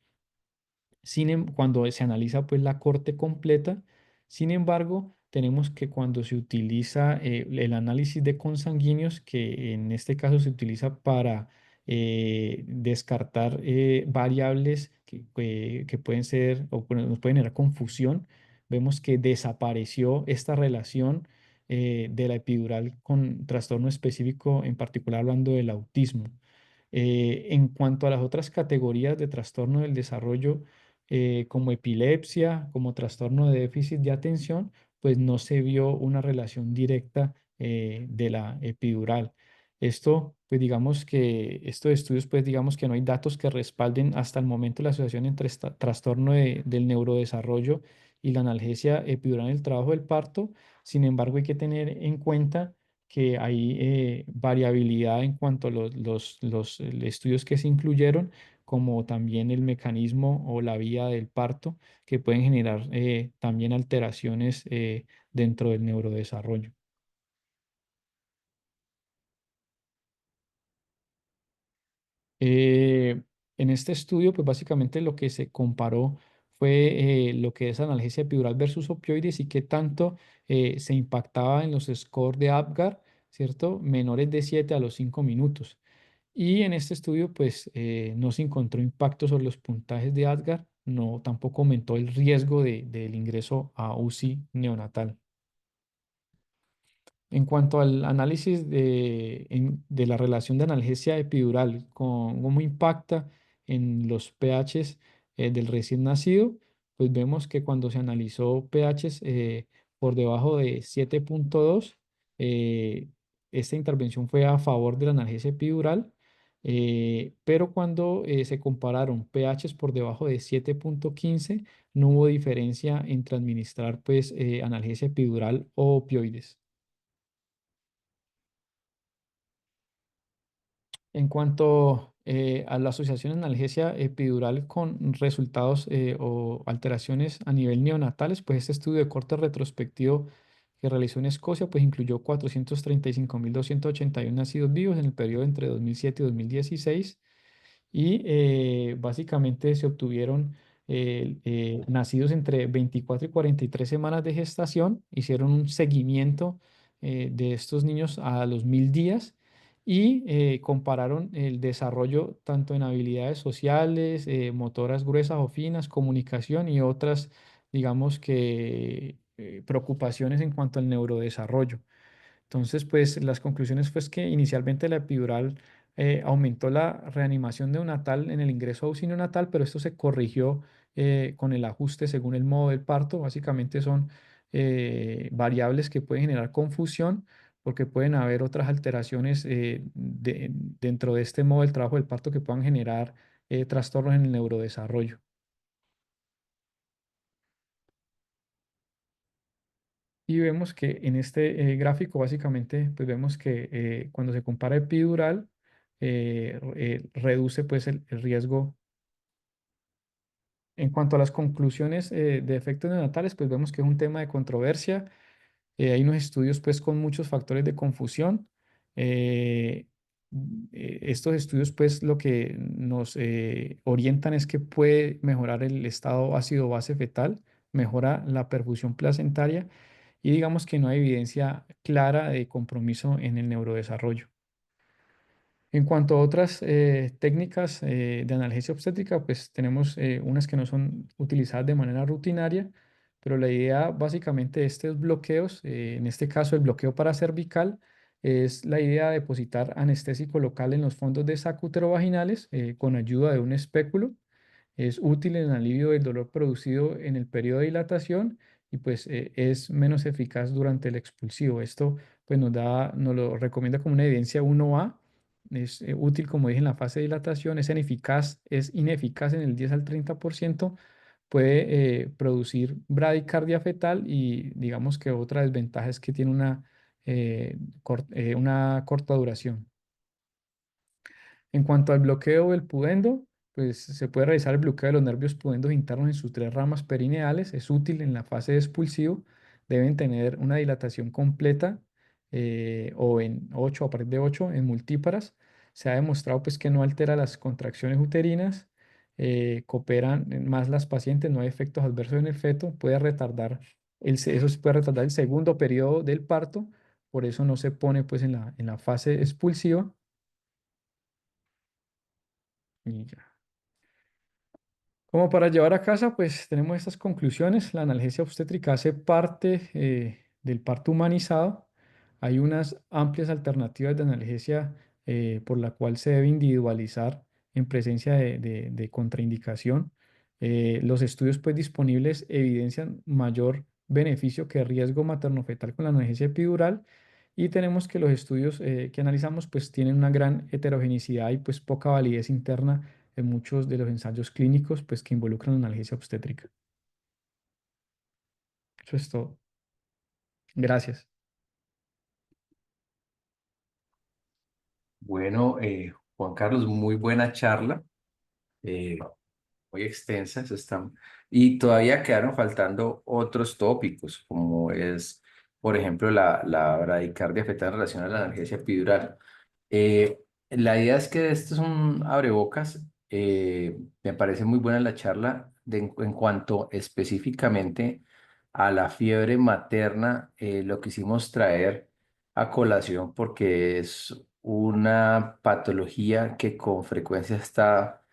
cuando se analiza pues la corte completa, sin embargo, tenemos que cuando se utiliza el análisis de consanguíneos, que en este caso se utiliza para descartar variables que pueden ser o nos pueden generar confusión, vemos que desapareció esta relación de la epidural con trastorno específico, en particular hablando del autismo. En cuanto a las otras categorías de trastorno del desarrollo, como epilepsia, como trastorno de déficit de atención, pues no se vio una relación directa de la epidural. Esto, pues digamos que estos estudios, pues digamos que no hay datos que respalden hasta el momento la asociación entre trastorno del neurodesarrollo y la analgesia epidural en el trabajo del parto, Sin embargo, hay que tener en cuenta que hay variabilidad en cuanto a los estudios que se incluyeron, como también el mecanismo o la vía del parto, que pueden generar también alteraciones dentro del neurodesarrollo. Eh, en este estudio, pues básicamente lo que se comparó fue lo que es analgesia epidural versus opioides y qué tanto se impactaba en los scores de Apgar, ¿cierto? Menores de 7 a los 5 minutos. Y en este estudio, pues no se encontró impacto sobre los puntajes de Apgar, no, tampoco aumentó el riesgo del ingreso a UCI neonatal. En cuanto al análisis de la relación de analgesia epidural con cómo impacta en los pHs del recién nacido, pues vemos que cuando se analizó pHs por debajo de 7,2, eh, esta intervención fue a favor de la analgesia epidural, pero cuando se compararon pHs por debajo de 7,15, no hubo diferencia entre administrar pues, analgesia epidural o opioides. En cuanto a la asociación analgesia epidural con resultados o alteraciones a nivel neonatales, pues este estudio de corte retrospectivo que realizó en Escocia, pues incluyó 435.281 nacidos vivos en el periodo entre 2007 y 2016 y básicamente se obtuvieron nacidos entre 24 y 43 semanas de gestación, hicieron un seguimiento de estos niños a los 1.000 días y compararon el desarrollo tanto en habilidades sociales, motoras gruesas o finas, comunicación y otras, digamos que, preocupaciones en cuanto al neurodesarrollo. Entonces, pues las conclusiones fue que inicialmente la epidural aumentó la reanimación neonatal en el ingreso a UCI neonatal, pero esto se corrigió con el ajuste según el modo del parto. Básicamente son variables que pueden generar confusión porque pueden haber otras alteraciones dentro de este modo del trabajo del parto que puedan generar trastornos en el neurodesarrollo. Y vemos que en este gráfico básicamente pues vemos que cuando se compara epidural reduce pues el riesgo. En cuanto a las conclusiones de efectos neonatales, pues vemos que es un tema de controversia. Hay unos estudios pues con muchos factores de confusión. Eh, Estos estudios pues lo que nos orientan es que puede mejorar el estado ácido base fetal, mejora la perfusión placentaria y digamos que no hay evidencia clara de compromiso en el neurodesarrollo. En cuanto a otras técnicas de analgesia obstétrica, pues tenemos unas que no son utilizadas de manera rutinaria, pero la idea básicamente de estos bloqueos, en este caso el bloqueo paracervical, es la idea de depositar anestésico local en los fondos de saco uterovaginales con ayuda de un espéculo. Es útil en el alivio del dolor producido en el periodo de dilatación y pues es menos eficaz durante el expulsivo. Esto pues nos lo recomienda como una evidencia 1A. Es útil, como dije, en la fase de dilatación, es ineficaz en el 10 al 30%, puede producir bradicardia fetal y digamos que otra desventaja es que tiene una corta duración. En cuanto al bloqueo del pudendo, pues se puede realizar el bloqueo de los nervios pudendos internos en sus tres ramas perineales. Es útil en la fase de expulsivo. Deben tener una dilatación completa o en 8 a partir de 8 en multíparas. Se ha demostrado pues que no altera las contracciones uterinas, cooperan más las pacientes, no hay efectos adversos en el feto, puede retardar eso se puede retardar el segundo periodo del parto, por eso no se pone pues en la fase expulsiva. Y ya. Como para llevar a casa, pues tenemos estas conclusiones. La analgesia obstétrica hace parte del parto humanizado. Hay unas amplias alternativas de analgesia por la cual se debe individualizar en presencia de contraindicación. Los estudios pues, disponibles evidencian mayor beneficio que riesgo materno-fetal con la analgesia epidural y tenemos que los estudios que analizamos pues, tienen una gran heterogeneidad y pues, poca validez interna en muchos de los ensayos clínicos pues, que involucran analgesia obstétrica. Eso es todo. Gracias. Bueno, Juan Carlos, muy buena charla. eh, Muy extensas están. Y todavía quedaron faltando otros tópicos, como es, por ejemplo, la bradicardia fetal en relación a la analgesia epidural. Eh, la idea es que esto es un abrebocas. Me parece muy buena la charla en cuanto específicamente a la fiebre materna. Lo quisimos traer a colación porque es una patología que con frecuencia está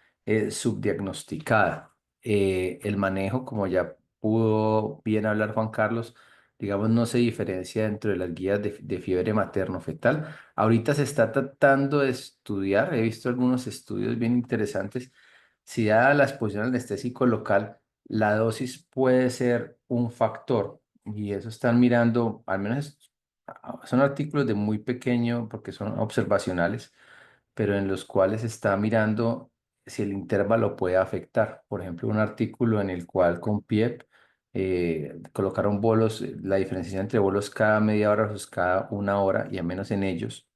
subdiagnosticada. El manejo, como ya pudo bien hablar Juan Carlos, digamos, no se diferencia dentro de las guías de fiebre materno-fetal. Ahorita se está tratando de estudiar, he visto algunos estudios bien interesantes, si dada la exposición al anestésico local, la dosis puede ser un factor. Y eso están mirando, al menos son artículos de muy pequeño, porque son observacionales, pero en los cuales está mirando si el intervalo puede afectar. Por ejemplo, un artículo en el cual con PIEP colocaron bolos, la diferenciación entre bolos cada media hora versus cada una hora, y al menos en ellos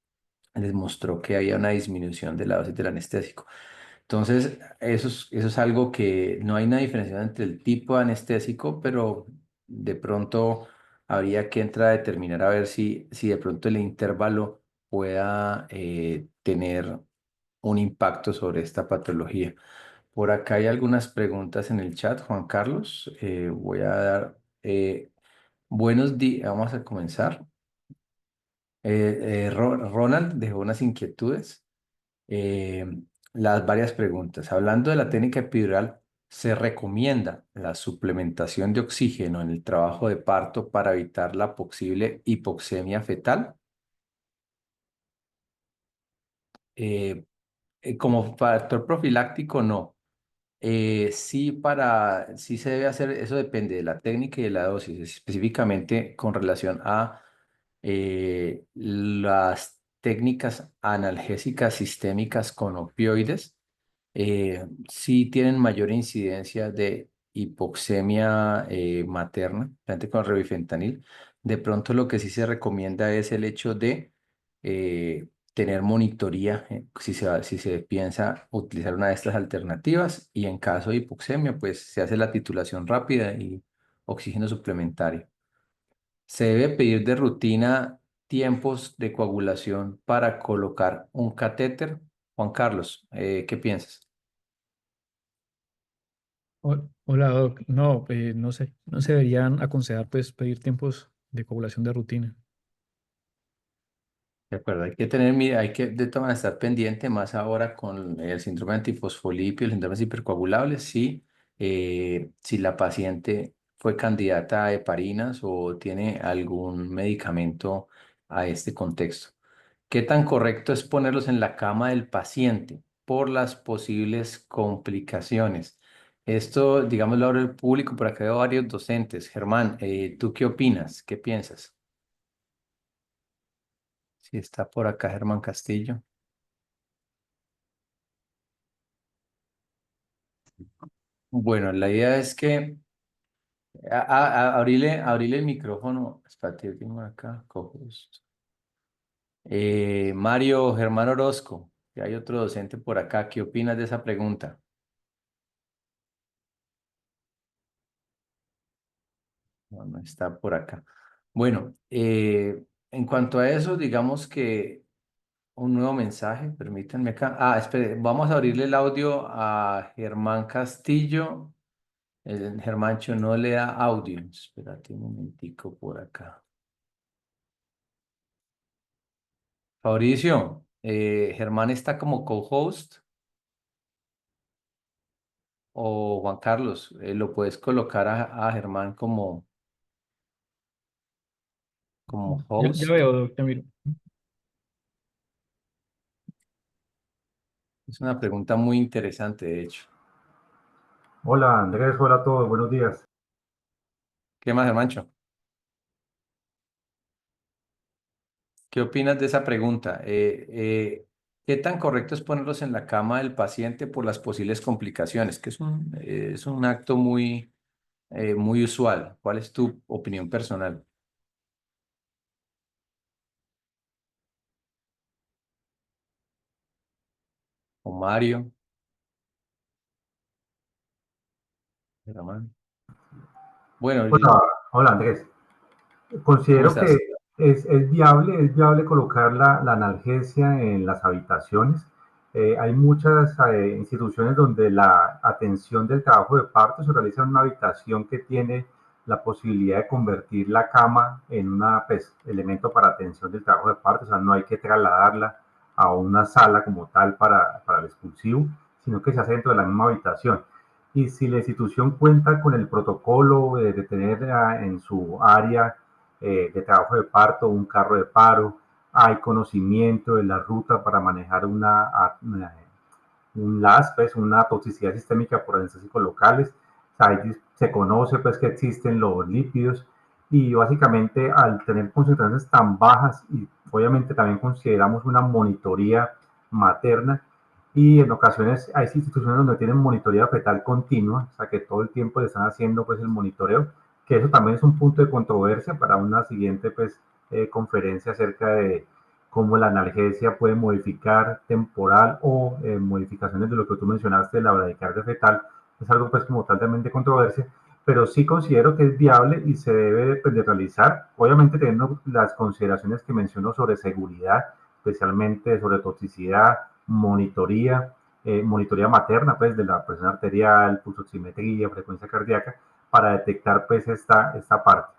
les mostró que había una disminución de la dosis del anestésico. Entonces, eso es algo que no hay una diferenciación entre el tipo de anestésico, pero de pronto habría que entrar a determinar a ver si de pronto el intervalo pueda tener un impacto sobre esta patología. Por acá hay algunas preguntas en el chat, Juan Carlos. Voy a dar buenos días. Vamos a comenzar. Ronald dejó unas inquietudes. eh, las varias preguntas. Hablando de la técnica epidural, ¿se recomienda la suplementación de oxígeno en el trabajo de parto para evitar la posible hipoxemia fetal? Eh, Como factor profiláctico, no. Sí se debe hacer, eso depende de la técnica y de la dosis, específicamente con relación a las técnicas analgésicas sistémicas con opioides. Sí tienen mayor incidencia de hipoxemia materna, frente con revifentanil. De pronto lo que sí se recomienda es el hecho de tener monitoría, si se piensa utilizar una de estas alternativas, y en caso de hipoxemia, pues se hace la titulación rápida y oxígeno suplementario. Se debe pedir de rutina tiempos de coagulación para colocar un catéter. Juan Carlos, ¿qué piensas? Hola, Doc. No, no sé, no se deberían aconsejar pues pedir tiempos de coagulación de rutina. De acuerdo, hay que tener, hay que de todas maneras estar pendiente más ahora con el síndrome antifosfolípido, el síndrome hipercoagulables, si la paciente fue candidata a heparinas o tiene algún medicamento a este contexto. ¿Qué tan correcto es ponerlos en la cama del paciente por las posibles complicaciones? Esto, digamos, lo abro al público, por acá veo varios docentes. Germán, ¿tú qué opinas? ¿Qué piensas? Si está por acá Germán Castillo. Bueno, la idea es que abrirle el micrófono. Espérate, yo tengo acá. Co-host. Mario Germán Orozco, que hay otro docente por acá. ¿Qué opinas de esa pregunta? No, no está por acá. Bueno, en cuanto a eso, digamos que un nuevo mensaje, permítanme acá. Espere, vamos a abrirle el audio a Germán Castillo. El Germancho no le da audio. Espérate un momentico por acá. Fabricio, Germán está como co-host, o Juan Carlos, lo puedes colocar a Germán como Ya host. veo, Doc, ya miro. Es una pregunta muy interesante, de hecho. Hola Andrés, hola a todos, buenos días. ¿Qué más, Germancho? ¿Qué opinas de esa pregunta? ¿Qué tan correcto es ponerlos en la cama del paciente por las posibles complicaciones? Que es un acto muy usual. ¿Cuál es tu opinión personal? Mario. Bueno, Hola, hola Andrés. ¿cómo Considero que estás? es viable colocar la analgesia en las habitaciones. Hay muchas instituciones donde la atención del trabajo de parto se realiza en una habitación que tiene la posibilidad de convertir la cama en un elemento para atención del trabajo de parto, o sea, no hay que trasladarla a una sala como tal para el expulsivo, sino que se hace dentro de la misma habitación. Y si la institución cuenta con el protocolo de tener en su área de trabajo de parto un carro de paro, hay conocimiento de la ruta para manejar un LAS, pues una toxicidad sistémica por anestésicos locales. O sea, se conoce pues que existen los lípidos y básicamente al tener concentraciones tan bajas y obviamente también consideramos una monitoría materna y en ocasiones hay instituciones donde tienen monitoría fetal continua, o sea que todo el tiempo le están haciendo pues el monitoreo, que eso también es un punto de controversia para una siguiente pues conferencia acerca de cómo la analgesia puede modificar temporal o modificaciones de lo que tú mencionaste de la bradicardia fetal, es algo pues como tal también de controversia, pero sí considero que es viable y se debe pues, de realizar, obviamente teniendo las consideraciones que menciono sobre seguridad, especialmente sobre toxicidad, monitoría materna pues de la presión arterial, pulsoximetría, frecuencia cardíaca, para detectar pues esta parte.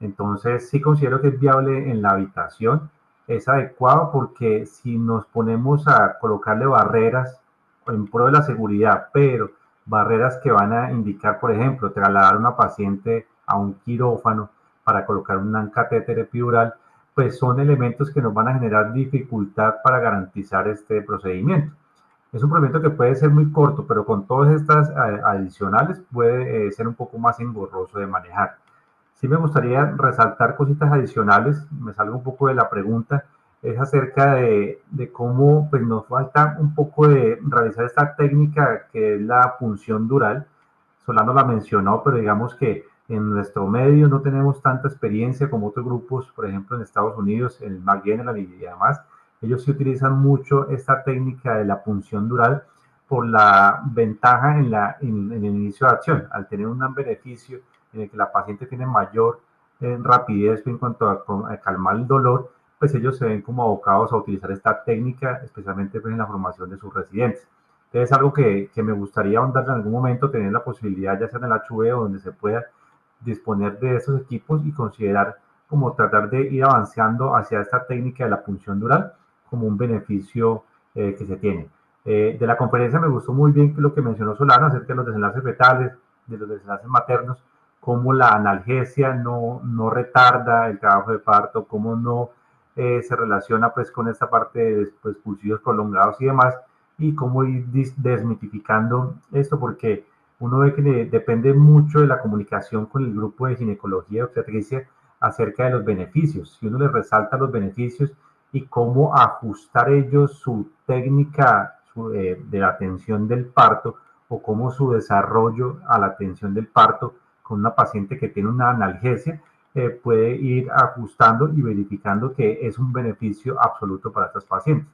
Entonces sí considero que es viable en la habitación, es adecuado porque si nos ponemos a colocarle barreras en pro de la seguridad, pero barreras que van a indicar, por ejemplo, trasladar a una paciente a un quirófano para colocar un catéter epidural, pues son elementos que nos van a generar dificultad para garantizar este procedimiento. Es un procedimiento que puede ser muy corto, pero con todas estas adicionales puede ser un poco más engorroso de manejar. Sí me gustaría resaltar cositas adicionales, me salgo un poco de la pregunta, es acerca de cómo pues, nos falta un poco de realizar esta técnica que es la punción dural. Solano la mencionó, pero digamos que en nuestro medio no tenemos tanta experiencia como otros grupos, por ejemplo en Estados Unidos, en el McGill y demás. Ellos sí utilizan mucho esta técnica de la punción dural por la ventaja en el inicio de acción, al tener un beneficio en el que la paciente tiene mayor rapidez en cuanto a calmar el dolor, pues ellos se ven como abocados a utilizar esta técnica, especialmente pues, en la formación de sus residentes. Entonces es algo que me gustaría ahondar en algún momento, tener la posibilidad, ya sea en el HV o donde se pueda disponer de estos equipos y considerar como tratar de ir avanzando hacia esta técnica de la punción dural como un beneficio que se tiene. De la conferencia me gustó muy bien lo que mencionó Solano acerca de los desenlaces fetales, de los desenlaces maternos, cómo la analgesia no retarda el trabajo de parto, cómo no se relaciona pues con esta parte de pues, pulsillos prolongados y demás, y cómo ir desmitificando esto, porque uno ve que depende mucho de la comunicación con el grupo de ginecología y obstetricia acerca de los beneficios. Si uno les resalta los beneficios y cómo ajustar ellos su técnica de la atención del parto o cómo su desarrollo a la atención del parto con una paciente que tiene una analgesia, puede ir ajustando y verificando que es un beneficio absoluto para estas pacientes.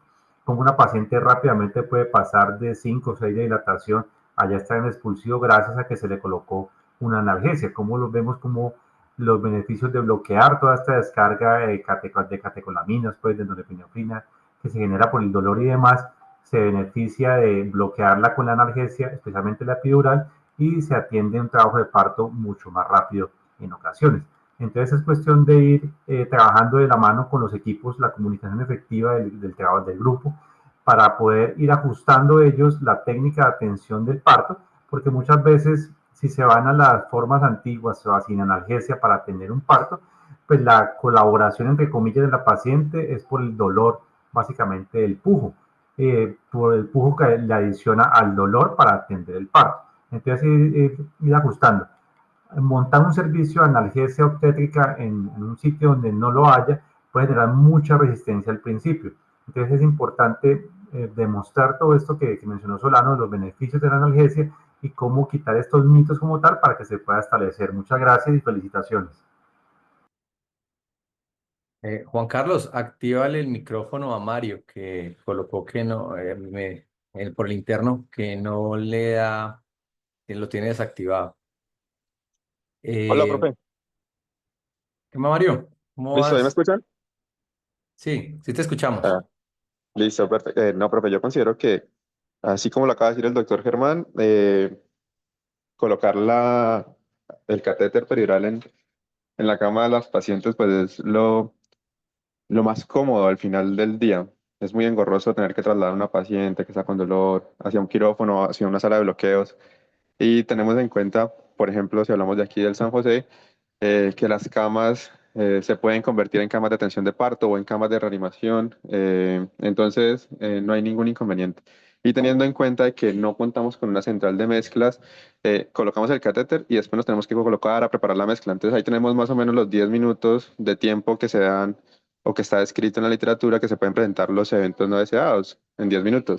Como una paciente rápidamente puede pasar de 5 o 6 de dilatación a ya estar en expulsivo gracias a que se le colocó una analgesia. Como lo vemos como los beneficios de bloquear toda esta descarga de catecolaminas, pues de norepinefrina, que se genera por el dolor y demás, se beneficia de bloquearla con la analgesia, especialmente la epidural, y se atiende un trabajo de parto mucho más rápido en ocasiones. Entonces es cuestión de ir trabajando de la mano con los equipos, la comunicación efectiva del trabajo del grupo, para poder ir ajustando ellos la técnica de atención del parto, porque muchas veces si se van a las formas antiguas o sin analgesia para tener un parto, pues la colaboración entre comillas de la paciente es por el dolor básicamente del pujo, por el pujo que le adiciona al dolor para atender el parto. Entonces ir ajustando. Montar un servicio de analgesia obstétrica en un sitio donde no lo haya puede generar mucha resistencia al principio. Entonces es importante demostrar todo esto que mencionó Solano, los beneficios de la analgesia y cómo quitar estos mitos como tal para que se pueda establecer. Muchas gracias y felicitaciones. Juan Carlos, actívale el micrófono a Mario, que colocó que no, me por el interno que no le da, que lo tiene desactivado. Hola, Eh, profe. ¿Qué más, Mario? ¿Cómo ¿Listo? ¿Ahí me vas? escuchan? Sí, sí te escuchamos. Ah, listo, perfecto. No, profe, yo considero que, así como lo acaba de decir el doctor Germán, colocar el catéter peridural en la cama de las pacientes, pues es lo más cómodo al final del día. Es muy engorroso tener que trasladar a una paciente que está con dolor hacia un quirófano, hacia una sala de bloqueos. Y tenemos en cuenta, por ejemplo, si hablamos de aquí del San José, que las camas se pueden convertir en camas de atención de parto o en camas de reanimación, entonces no hay ningún inconveniente. Y teniendo en cuenta que no contamos con una central de mezclas, colocamos el catéter y después nos tenemos que colocar a preparar la mezcla. Entonces ahí tenemos más o menos los 10 minutos de tiempo que se dan o que está descrito en la literatura que se pueden presentar los eventos no deseados en 10 minutos.